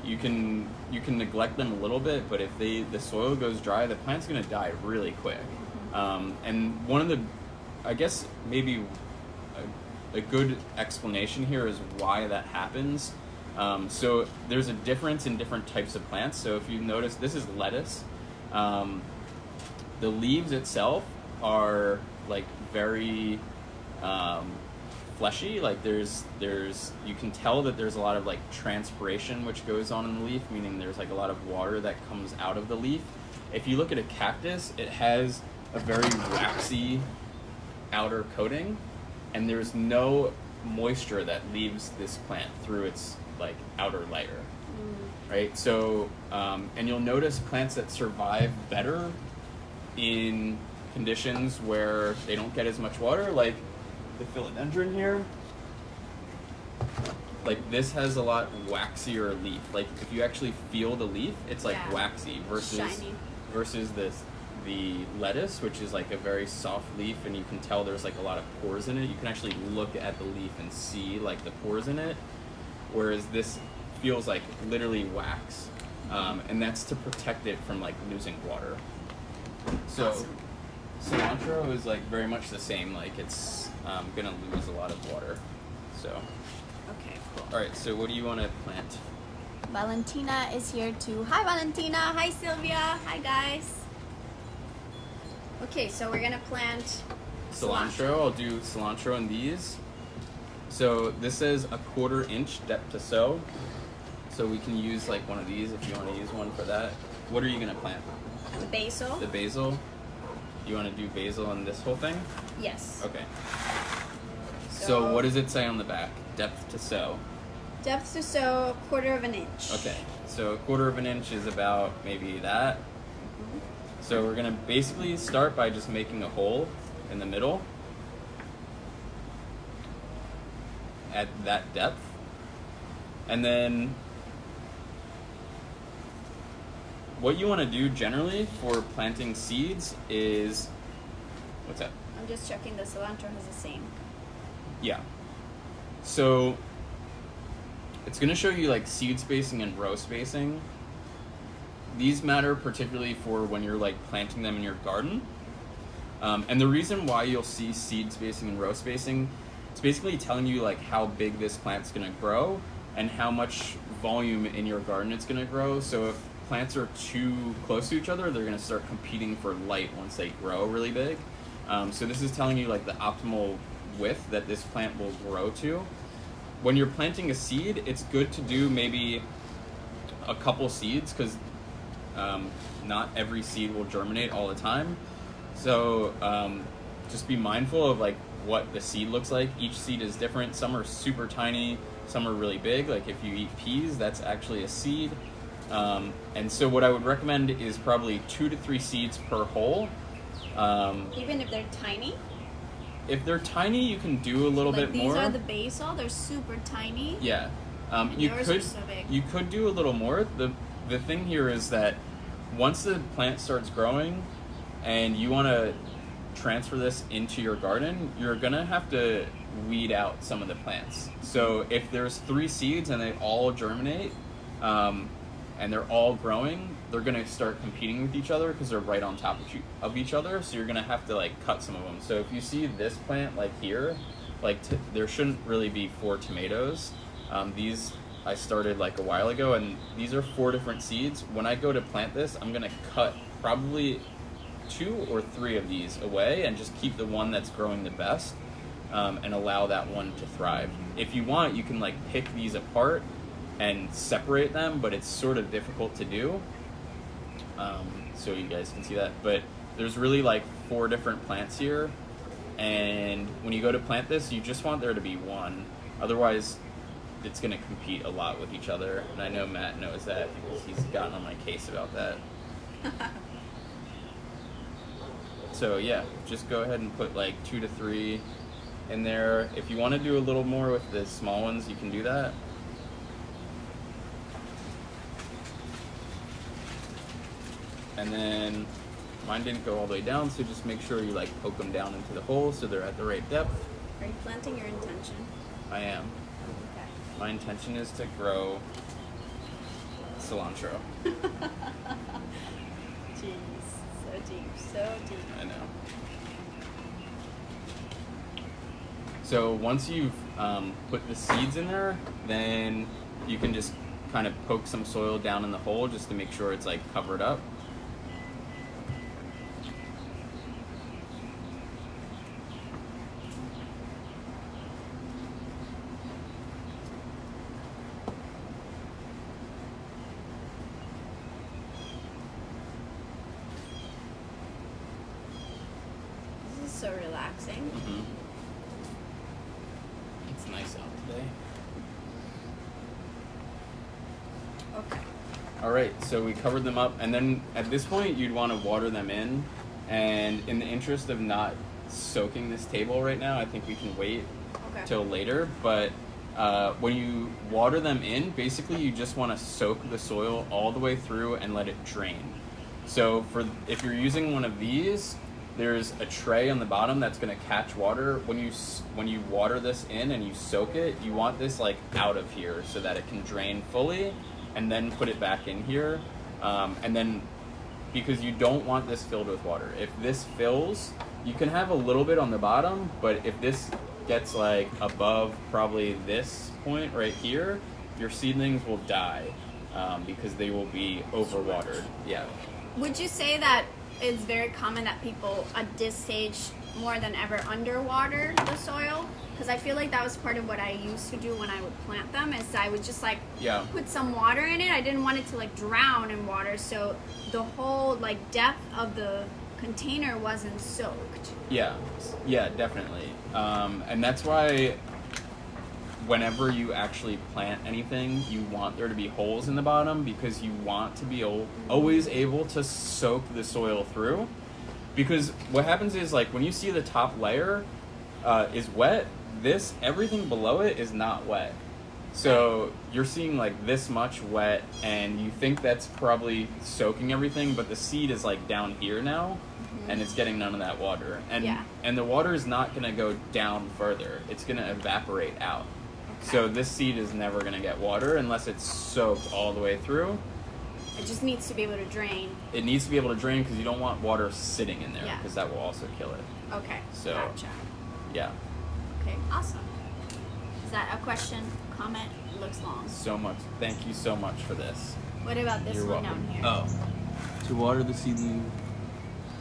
you can neglect them a little bit, but if the soil goes dry, the plant's gonna die really quick. And one of the, I guess maybe a good explanation here is why that happens. So there's a difference in different types of plants. So if you notice, this is lettuce. The leaves itself are like very fleshy. Like there's you can tell that there's a lot of like transpiration which goes on in the leaf, meaning there's like a lot of water that comes out of the leaf. If you look at a cactus, it has a very waxy outer coating, and there's no moisture that leaves this plant through its like outer layer, right? So and you'll notice plants that survive better in conditions where they don't get as much water, like the philodendron here. Like this has a lot waxier leaf. Like if you actually feel the leaf, it's like Yeah. waxy Shiny. versus the lettuce, which is like a very soft leaf, and you can tell there's like a lot of pores in it. You can actually look at the leaf and see like the pores in it, whereas this feels like literally wax, and that's to protect it from like losing water. So Awesome. cilantro is like very much the same. Like it's gonna lose a lot of water. So Okay, cool. all right. So what do you want to plant? Valentina is here too. Hi, Valentina. Hi, Sylvia. Hi, guys. Okay, so we're gonna plant Cilantro. I'll do cilantro in these. So this says 1/4 inch depth to sow. So we can use like one of these if you want to use one for that. What are you gonna plant? The basil. The basil. You want to do basil on this whole thing? Yes. Okay. So what does it say on the back? Depth to sow. Depth to sow 1/4 inch. Okay. So 1/4 inch is about maybe that. So we're gonna basically start by just making a hole in the middle at that depth, and then what you want to do generally for planting seeds is, what's that? I'm just checking the cilantro has the same. Yeah. So it's going to show you like seed spacing and row spacing. These matter particularly for when you're like planting them in your garden. And the reason why you'll see seed spacing and row spacing, it's basically telling you like how big this plant's going to grow and how much volume in your garden it's going to grow. So if plants are too close to each other, they're going to start competing for light once they grow really big. So this is telling you like the optimal width that this plant will grow to. When you're planting a seed, it's good to do maybe a couple seeds, because not every seed will germinate all the time. So just be mindful of like what the seed looks like. Each seed is different. Some are super tiny, some are really big. Like if you eat peas, that's actually a seed. And so what I would recommend is probably 2 to 3 seeds per hole. Even if they're tiny? If they're tiny, you can do a little Like bit more. these are the basil, they're super tiny. Yeah. And You yours could are so big. you could do a little more. The thing here is that once the plant starts growing and you want to transfer this into your garden, you're gonna have to weed out some of the plants. So if there's 3 seeds and they all germinate, and they're all growing, they're gonna start competing with each other because they're right on top of each other. So you're gonna have to like cut some of them. So if you see this plant like here, like there shouldn't really be 4 tomatoes. These I started like a while ago, and these are 4 different seeds. When I go to plant this, I'm gonna cut probably 2 or 3 of these away and just keep the one that's growing the best, and allow that one to thrive. If you want, you can like pick these apart and separate them, but it's sort of difficult to do. So you guys can see that, but there's really like 4 different plants here, and when you go to plant this, you just want there to be one. Otherwise, it's going to compete a lot with each other, and I know Matt knows that because he's gotten on my case about that. So yeah, just go ahead and put like 2 to 3 in there. If you want to do a little more with the small ones, you can do that. And then mine didn't go all the way down, so just make sure you like poke them down into the hole so they're at the right depth. Are you planting your intention? I am. Okay. My intention is to grow cilantro. Jeez, so deep, so deep. I know. So once you've put the seeds in there, then you can just kind of poke some soil down in the hole just to make sure it's like covered up. This is so relaxing. Mm-hmm. It's nice out today. Okay. All right, so we covered them up, and then at this point you'd want to water them in, and in the interest of not soaking this table right now, I think we can wait Okay. till later, but when you water them in, basically you just want to soak the soil all the way through and let it drain. So if you're using one of these, there's a tray on the bottom that's going to catch water. When you water this in and you soak it, you want this like out of here so that it can drain fully, and then put it back in here. And then, because you don't want this filled with water. If this fills, you can have a little bit on the bottom, but if this gets like above probably this point right here, your seedlings will die, because they will be overwatered. Yeah. Would you say that it's very common that people at this stage more than ever underwater the soil? Because I feel like that was part of what I used to do when I would plant them, is I would just like Yeah. put some water in it. I didn't want it to like drown in water, so the whole like depth of the container wasn't soaked. Yeah, definitely. And that's why whenever you actually plant anything, you want there to be holes in the bottom, because you want to be always able to soak the soil through. Because what happens is, like, when you see the top layer is wet, everything below it is not wet. So you're seeing like this much wet, and you think that's probably soaking everything, but the seed is like down here now, and it's getting none of that water. And the water is not going to go down further. It's going to evaporate out. So this seed is never going to get water unless it's soaked all the way through. It just needs to be able to drain. It needs to be able to drain, because you don't want water sitting in there, Yeah. because that will also kill it. Okay. So- Gotcha. Yeah, Okay. Awesome. Is that a question? Comment? It looks long. so much. Thank you so much for this. What about this You're one welcome. down here? Oh. To water the seedling.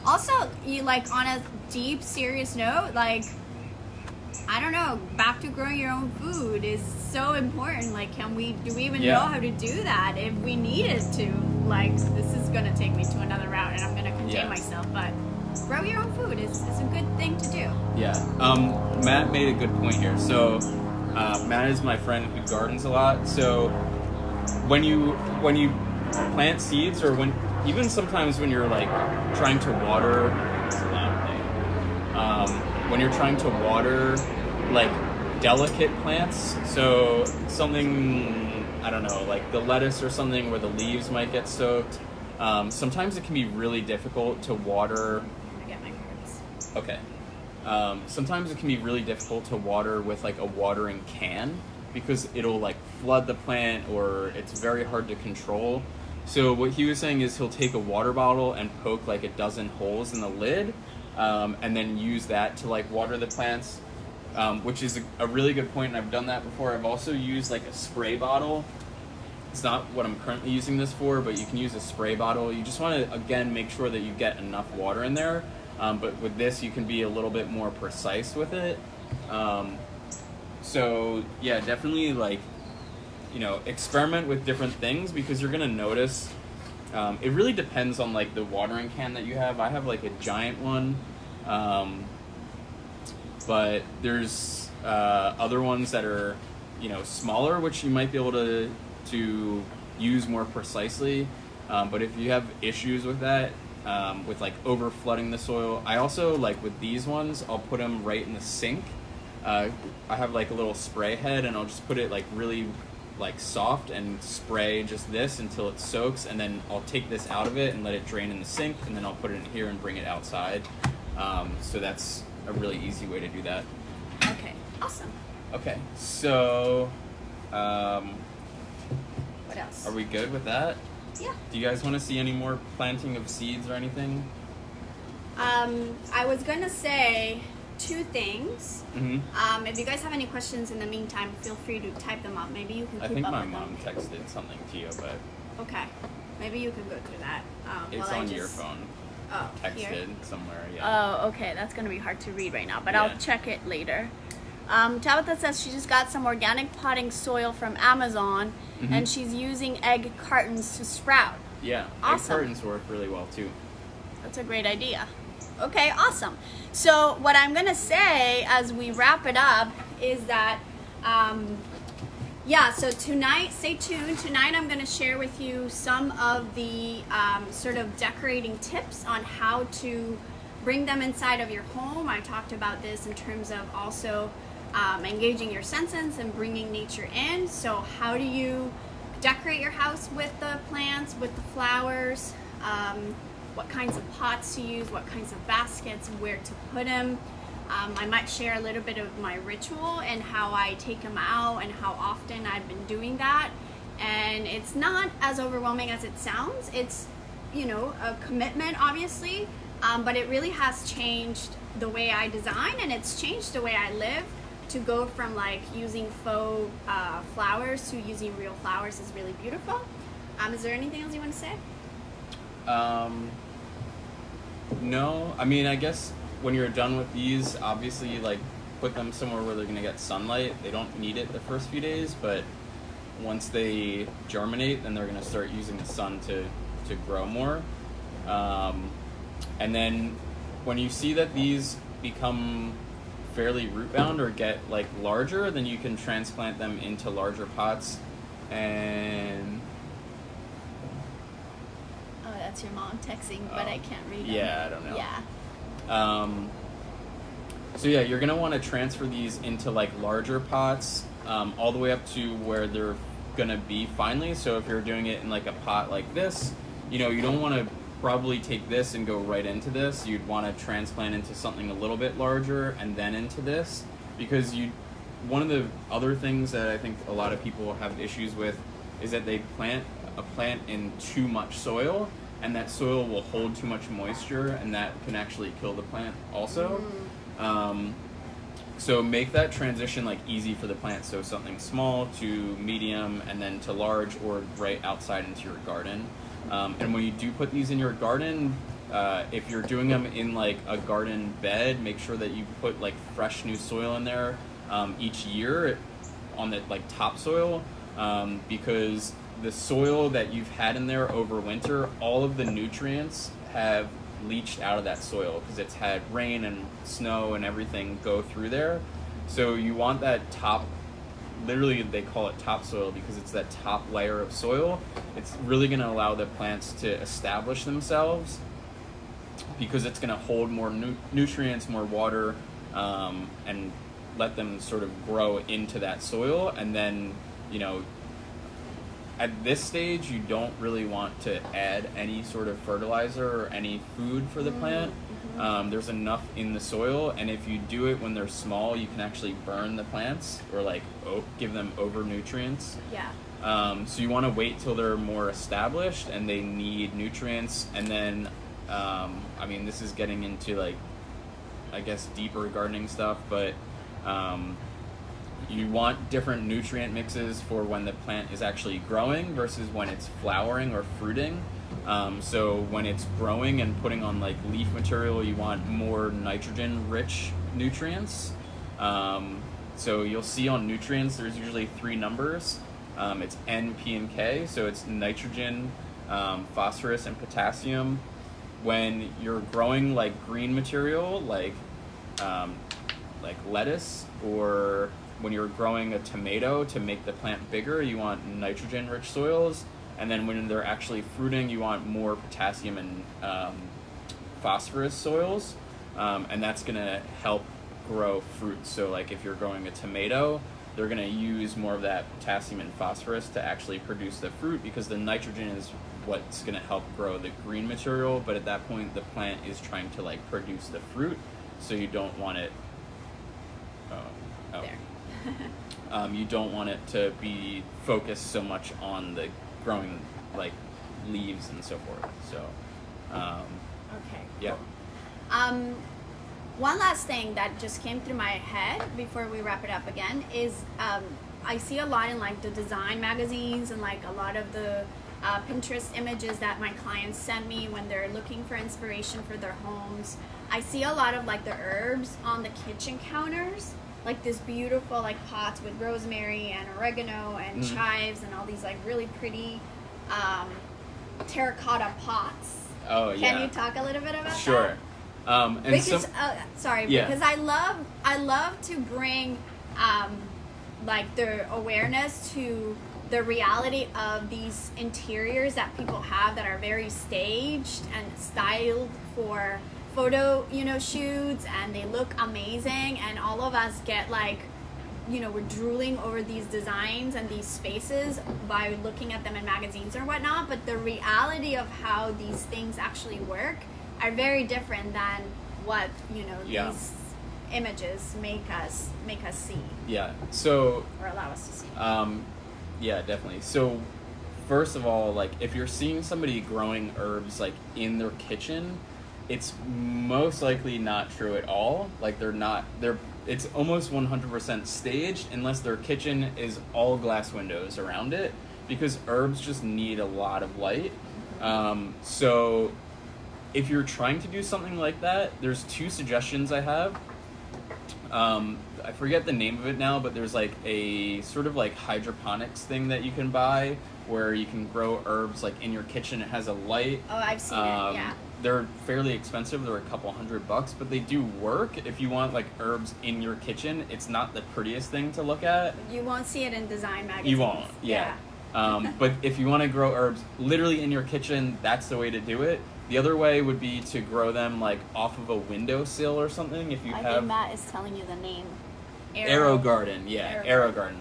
Also, you like on a deep, serious note, like I don't know, back to growing your own food is so important. Like, do we even know how to do that if we needed to? Like, this is gonna take me to another route, and I'm gonna contain myself. But grow your own food is a good thing to do. Yeah. Matt made a good point here. So, Matt is my friend who gardens a lot. So, when you plant seeds, or even sometimes when you're like trying to water, it's a loud thing. When you're trying to water like delicate plants, so something, I don't know, like the lettuce or something where the leaves might get soaked, sometimes it can be really difficult to water. I get my cards. Okay. Sometimes it can be really difficult to water with like a watering can because it'll like flood the plant, or it's very hard to control. So what he was saying is he'll take a water bottle and poke like a dozen holes in the lid, and then use that to like water the plants, which is a really good point, and I've done that before. I've also used like a spray bottle. It's not what I'm currently using this for, but you can use a spray bottle. You just want to, again, make sure that you get enough water in there, but with this you can be a little bit more precise with it. So yeah, definitely like, experiment with different things, because you're gonna notice. It really depends on like the watering can that you have. I have like a giant one, but there's other ones that are smaller, which you might be able to use more precisely. But if you have issues with that, with like over flooding the soil, I also like with these ones, I'll put them right in the sink. I have like a little spray head, and I'll just put it like really like soft and spray just this until it soaks, and then I'll take this out of it and let it drain in the sink, and then I'll put it in here and bring it outside. So that's a really easy way to do that. Okay, awesome. Okay, so What else? are we good with that? Yeah. Do you guys want to see any more planting of seeds or anything? I was gonna say two things. Mm-hmm. If you guys have any questions in the meantime, feel free to type them up. Maybe you can keep I think up my with mom them. texted something to you, but Okay. Maybe you can go through that. it's while I on your just- phone. Oh, Texted here? somewhere, yeah. Oh, okay. That's going to be hard to read right now, but Yeah. I'll check it later. Tabitha says she just got some organic potting soil from Amazon, Mm-hmm. and she's using egg cartons to sprout. Yeah, Awesome. egg cartons work really well too. That's a great idea. Okay, awesome. So what I'm gonna say as we wrap it up is that, so tonight, stay tuned. Tonight I'm gonna share with you some of the sort of decorating tips on how to bring them inside of your home. I talked about this in terms of also engaging your senses and bringing nature in. So how do you decorate your house with the plants, with the flowers? What kinds of pots to use, what kinds of baskets, where to put them. I might share a little bit of my ritual and how I take them out and how often I've been doing that. And it's not as overwhelming as it sounds. It's, a commitment, obviously, but it really has changed the way I design, and it's changed the way I live. To go from like using faux flowers to using real flowers is really beautiful. Is there anything else you want to say? No, I mean, I guess when you're done with these, obviously, like, put them somewhere where they're going to get sunlight. They don't need it the first few days, but once they germinate, then they're going to start using the sun to grow more. And then when you see that these become fairly root bound or get like larger, then you can transplant them into larger pots. And That's your mom texting, but I can't read them. yeah, I don't know. Yeah. So yeah, you're gonna want to transfer these into like larger pots, all the way up to where they're gonna be finally. So if you're doing it in like a pot like this, you don't want to probably take this and go right into this. You'd want to transplant into something a little bit larger and then into this, because one of the other things that I think a lot of people have issues with is that they plant a plant in too much soil, and that soil will hold too much moisture, and that can actually kill the plant also. So make that transition like easy for the plant. So something small to medium and then to large, or right outside into your garden. And when you do put these in your garden, if you're doing them in like a garden bed, make sure that you put like fresh new soil in there each year on the like topsoil, because the soil that you've had in there over winter, all of the nutrients have leached out of that soil because it's had rain and snow and everything go through there. So you want that top, literally they call it topsoil because it's that top layer of soil. It's really going to allow the plants to establish themselves because it's going to hold more nutrients, more water, and let them sort of grow into that soil. And then, you know, at this stage, you don't really want to add any sort of fertilizer or any food for the plant. There's enough in the soil, and if you do it when they're small, you can actually burn the plants or like give them over nutrients. Yeah. So you want to wait till they're more established and they need nutrients, and then I mean, this is getting into like, I guess, deeper gardening stuff, but you want different nutrient mixes for when the plant is actually growing versus when it's flowering or fruiting. So when it's growing and putting on like leaf material, you want more nitrogen-rich nutrients. So you'll see on nutrients, there's usually 3 numbers. It's N, P, and K. So it's nitrogen, phosphorus, and potassium. When you're growing like green material, like lettuce, or when you're growing a tomato to make the plant bigger, you want nitrogen-rich soils. And then when they're actually fruiting, you want more potassium and phosphorus soils. And that's going to help grow fruit. So like if you're growing a tomato, they're going to use more of that potassium and phosphorus to actually produce the fruit, because the nitrogen is what's going to help grow the green material. But at that point, the plant is trying to like produce the fruit. So you don't want it... There. You don't want it to be focused so much on the growing like leaves and so forth. So Okay. yeah. One last thing that just came through my head before we wrap it up again is I see a lot in like the design magazines and like a lot of the Pinterest images that my clients send me when they're looking for inspiration for their homes. I see a lot of like the herbs on the kitchen counters, like this beautiful like pots with rosemary and oregano and chives and all these like really pretty terracotta pots. Oh yeah. Can you talk a little bit about that? Sure. And Because Yeah. because I love to bring like the awareness to the reality of these interiors that people have that are very staged and styled for photo, shoots, and they look amazing, and all of us get like, we're drooling over these designs and these spaces by looking at them in magazines or whatnot, but the reality of how these things actually work are very different than what, Yeah. these images make us see Yeah. So or allow us to see. yeah, definitely. So first of all, like if you're seeing somebody growing herbs like in their kitchen, it's most likely not true at all. Like it's almost 100% staged unless their kitchen is all glass windows around it, because herbs just need a lot of light. So if you're trying to do something like that, there's 2 suggestions I have. I forget the name of it now, but there's like a sort of like hydroponics thing that you can buy where you can grow herbs like in your kitchen. It has a light. Oh, I've seen it, yeah. They're fairly expensive. They're a couple $100, but they do work. If you want like herbs in your kitchen, it's not the prettiest thing to look at. You won't see it in design magazines. You won't, yeah. But if you want to grow herbs literally in your kitchen, that's the way to do it. The other way would be to grow them like off of a windowsill or something. If you I have think Matt is telling you the name. Arrow Garden, yeah, Arrow Garden.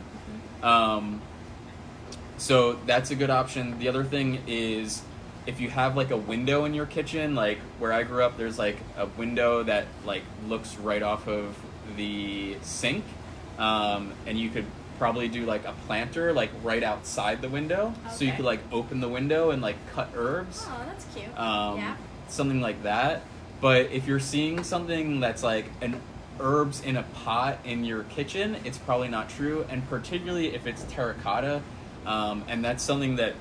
So that's a good option. The other thing is, if you have like a window in your kitchen, like where I grew up, there's like a window that like looks right off of the sink, and you could probably do like a planter like right outside the window, so you Okay. could like open the window and like cut herbs. Oh, that's cute. Yeah. Something like that. But if you're seeing something that's like an herbs in a pot in your kitchen, it's probably not true, and particularly if it's terracotta, and that's something that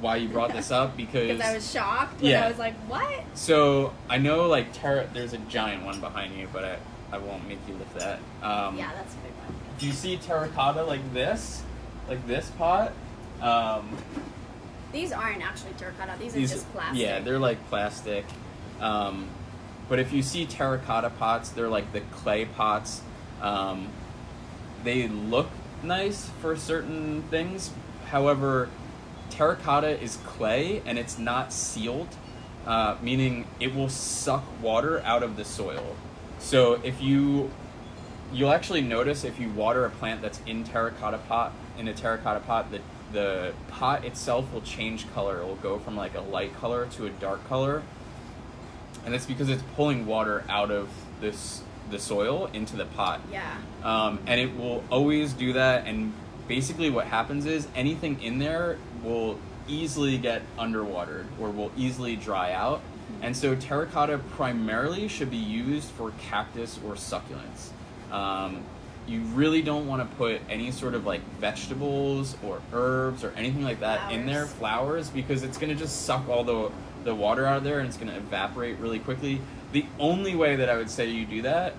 why you brought this up because I was shocked when I was like, what? So I know like there's a giant one behind you, but I won't make you lift that. Yeah, that's a big one. Do you see terracotta like this pot? These aren't actually terracotta. These are just plastic. Yeah, they're like plastic. But if you see terracotta pots, they're like the clay pots. They look nice for certain things. However, terracotta is clay and it's not sealed, meaning it will suck water out of the soil. So if you'll actually notice if you water a plant that's in a terracotta pot, the pot itself will change color. It will go from like a light color to a dark color. And that's because it's pulling water out of the soil into the pot. Yeah. And it will always do that, and basically what happens is anything in there will easily get underwatered or will easily dry out. And so terracotta primarily should be used for cactus or succulents. You really don't want to put any sort of like vegetables or herbs or anything like that in there, flowers, because it's going to just suck all the water out of there and it's going to evaporate really quickly. The only way that I would say you do that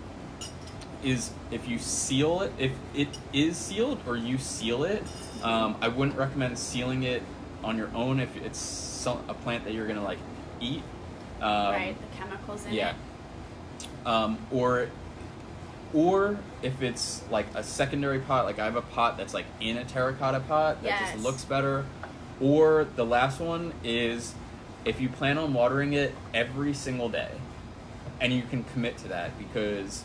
is if you seal it, if it is sealed or you seal it. I wouldn't recommend sealing it on your own if it's a plant that you're going to like eat. Right, the chemicals in it. Yeah. Or if it's like a secondary pot, like I have a pot that's like in a terracotta pot that just looks better. Or the last one is if you plan on watering it every single day, and you can commit to that because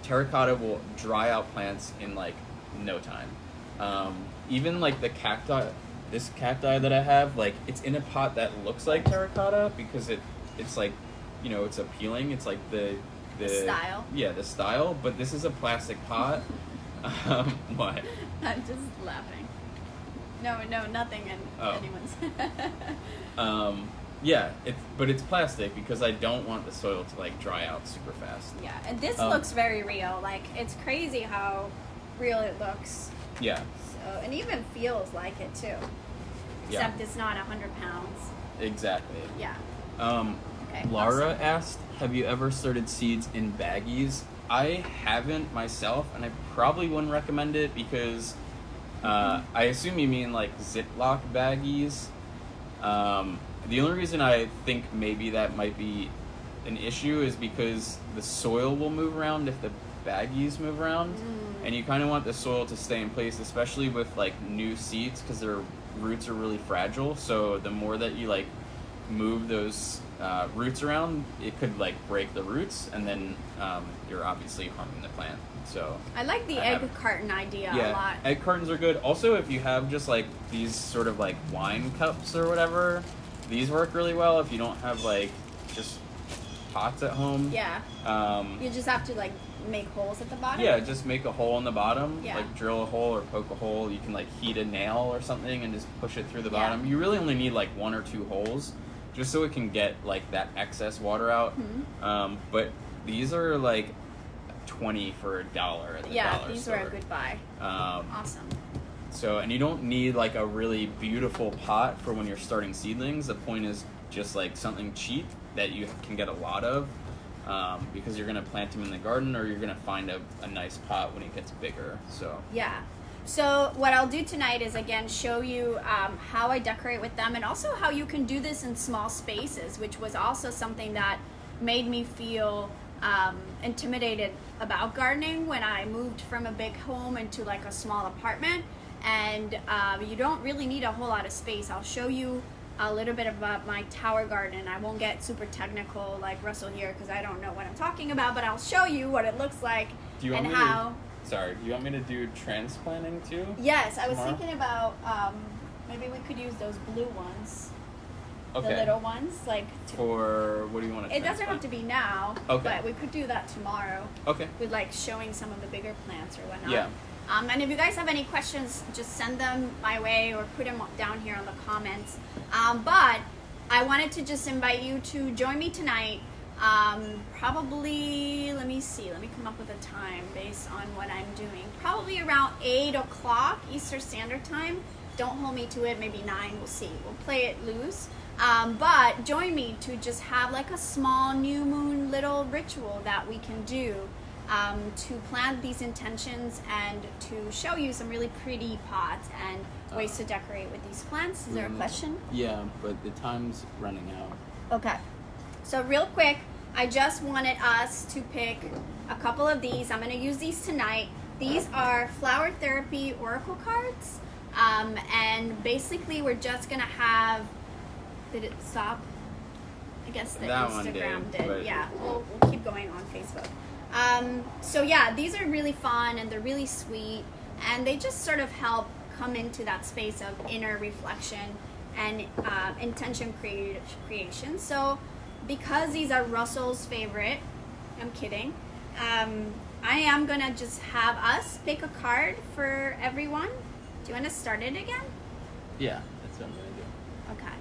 terracotta will dry out plants in like no time. Even like the cacti, this cacti that I have, like it's in a pot that looks like terracotta because it's like, you know, it's appealing. It's like the style. Yeah, the style. But this is a plastic pot. What? I'm just laughing. No, nothing in anyone's. Yeah, but it's plastic because I don't want the soil to like dry out super fast. Yeah, and this looks very real. Like it's crazy how real it looks. Yeah. So, and even feels like it too. Except it's not 100 pounds. Exactly. Yeah. Okay. Laura asked, have you ever started seeds in baggies? I haven't myself, and I probably wouldn't recommend it because I assume you mean like Ziploc baggies. The only reason I think maybe that might be an issue is because the soil will move around if the baggies move around, and you kind of want the soil to stay in place, especially with like new seeds because their roots are really fragile. So the more that you like move those roots around, it could like break the roots, and then you're obviously harming the plant. So I like the egg carton idea a lot. Egg cartons are good. Also, if you have just like these sort of like wine cups or whatever, these work really well. If you don't have like just pots at home, you just have to like make holes at the bottom. Yeah, just make a hole in the bottom. Yeah. Like drill a hole or poke a hole. You can like heat a nail or something and just push it through the bottom. You really only need like 1 or 2 holes, just so it can get like that excess water out. But these are like $20 for $1 at the dollar these store. were a good buy. Awesome. So, and you don't need like a really beautiful pot for when you're starting seedlings. The point is just like something cheap that you can get a lot of, because you're going to plant them in the garden, or you're going to find a nice pot when it gets bigger. So yeah. So what I'll do tonight is again show you how I decorate with them, and also how you can do this in small spaces, which was also something that made me feel intimidated about gardening when I moved from a big home into like a small apartment. And you don't really need a whole lot of space. I'll show you a little bit about my tower garden. I won't get super technical like Russell here because I don't know what I'm talking about, but I'll show you what it looks like and how. Do you want me to do transplanting too? Yes, I was thinking about maybe we could use those blue ones. Okay. The little ones, like for what do you want to? It doesn't have to be now, but we could do that tomorrow. Okay. With like showing some of the bigger plants or whatnot. Yeah. And if you guys have any questions, just send them my way or put them down here in the comments. But I wanted to just invite you to join me tonight Probably, let me see, let me come up with a time based on what I'm doing. Probably around 8 o'clock Eastern Standard Time. Don't hold me to it, maybe 9, we'll see. We'll play it loose. But join me to just have like a small new moon little ritual that we can do to plant these intentions and to show you some really pretty pots and ways to decorate with these plants. Is there a question? Yeah, but the time's running out. Okay. So real quick, I just wanted us to pick a couple of these. I'm going to use these tonight. These are Flower Therapy Oracle cards. And basically we're just going to have... Did it stop? I guess the that Instagram did. But yeah, we'll keep going on Facebook. So yeah, these are really fun and they're really sweet. And they just sort of help come into that space of inner reflection and intention creation. So because these are Russell's favorite, I'm kidding, I am gonna just have us pick a card for everyone. Do you want to start it again? Yeah, that's what I'm gonna do. Okay.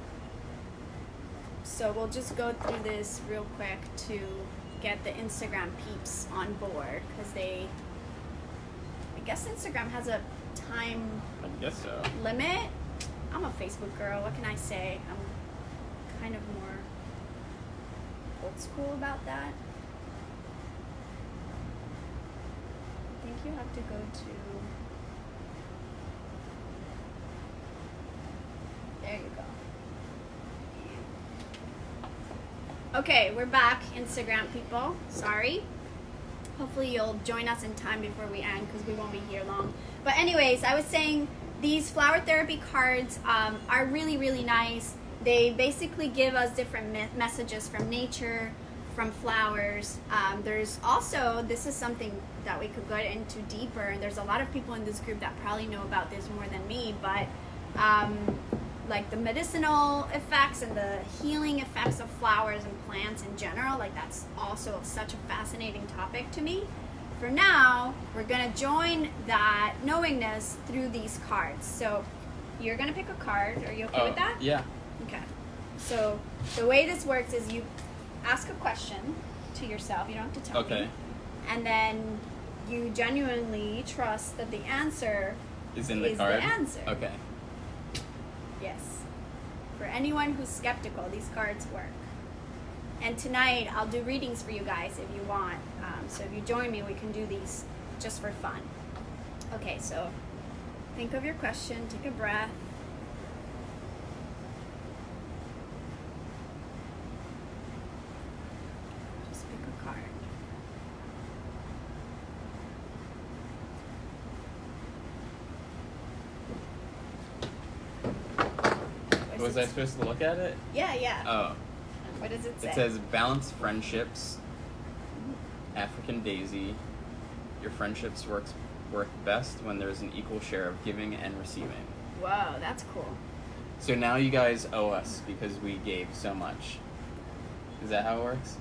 So we'll just go through this real quick to get the Instagram peeps on board because I guess Instagram has a time I guess so. limit. I'm a Facebook girl. What can I say? I'm kind of more old school about that. I think you have to go to... There you go. Okay, we're back, Instagram people. Sorry. Hopefully you'll join us in time before we end because we won't be here long. But anyways, I was saying these Flower Therapy cards are really, really nice. They basically give us different messages from nature, from flowers. There's also, this is something that we could go into deeper, and there's a lot of people in this group that probably know about this more than me, but like the medicinal effects and the healing effects of flowers and plants in general, like that's also such a fascinating topic to me. For now, we're gonna join that knowingness through these cards. So you're gonna pick a card. Are you okay with that? Yeah. Okay. So the way this works is you ask a question to yourself. You don't have to tell me. And then you genuinely trust that the answer is in the card. The answer. Okay. Yes. For anyone who's skeptical, these cards work. And tonight, I'll do readings for you guys if you want. So if you join me, we can do these just for fun. Okay, so think of your question, take a breath. Just pick a card. Was I supposed to look at it? Yeah. Oh. What does it say? It says balance friendships, African daisy. Your friendships work best when there's an equal share of giving and receiving. Whoa, that's cool. So now you guys owe us because we gave so much. Is that how it works?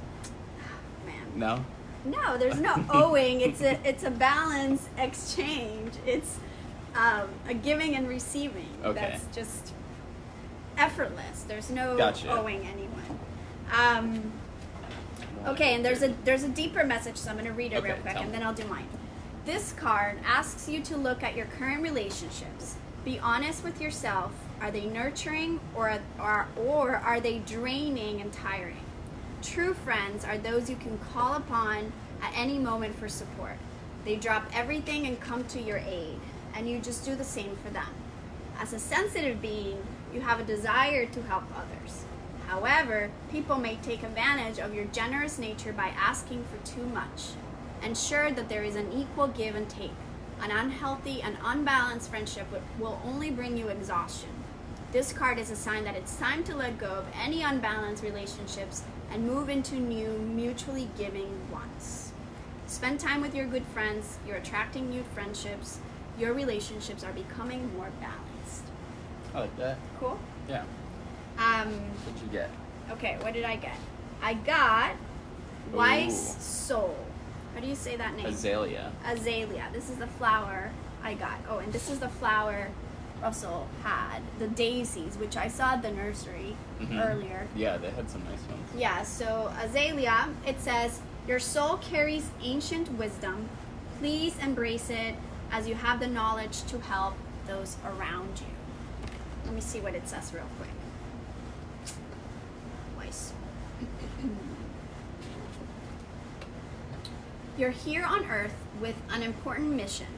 Man. No? No, there's no owing. It's a balance exchange. It's a giving and receiving. Okay. That's just effortless. There's no Gotcha. owing anyone. Okay, and there's a deeper message, so I'm going to read it real quick, and then I'll do mine. This card asks you to look at your current relationships. Be honest with yourself. Are they nurturing or are they draining and tiring? True friends are those you can call upon at any moment for support. They drop everything and come to your aid, and you just do the same for them. As a sensitive being, you have a desire to help others. However, people may take advantage of your generous nature by asking for too much. Ensure that there is an equal give and take. An unhealthy and unbalanced friendship will only bring you exhaustion. This card is a sign that it's time to let go of any unbalanced relationships and move into new, mutually giving ones. Spend time with your good friends. You're attracting new friendships. Your relationships are becoming more balanced. I like that. Cool? Yeah. What'd you get? Okay, what did I get? I got Wise Ooh. Soul. How do you say that name? Azalea. Azalea. This is the flower I got. Oh, and this is the flower Russell had, the daisies, which I saw at the nursery earlier. Yeah, they had some nice ones. Yeah, so Azalea, it says, your soul carries ancient wisdom. Please embrace it as you have the knowledge to help those around you. Let me see what it says real quick. Weiss. You're here on Earth with an important mission.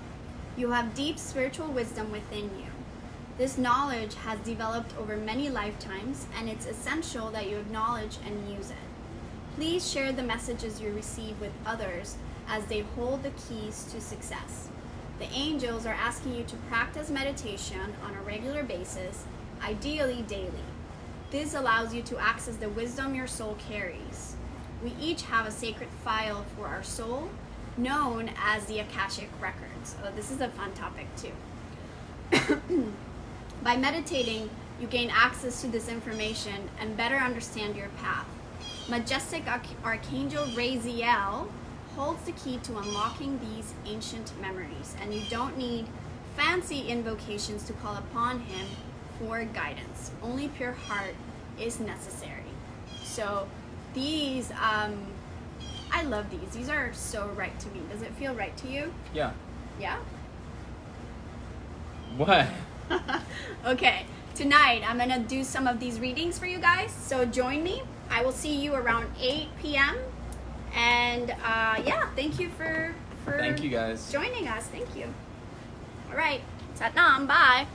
You have deep spiritual wisdom within you. This knowledge has developed over many lifetimes, and it's essential that you acknowledge and use it. Please share the messages you receive with others as they hold the keys to success. The angels are asking you to practice meditation on a regular basis, ideally daily. This allows you to access the wisdom your soul carries. We each have a sacred file for our soul, known as the Akashic Records. Oh, this is a fun topic too. By meditating, you gain access to this information and better understand your path. Majestic Archangel Raziel holds the key to unlocking these ancient memories, and you don't need fancy invocations to call upon him for guidance. Only pure heart is necessary. So these, I love these. These are so right to me. Does it feel right to you? Yeah. Yeah? What? Okay, tonight I'm gonna do some of these readings for you guys, so join me. I will see you around 8 p.m. And yeah, thank you for Thank you guys. joining us. Thank you. All right, Satnam, bye.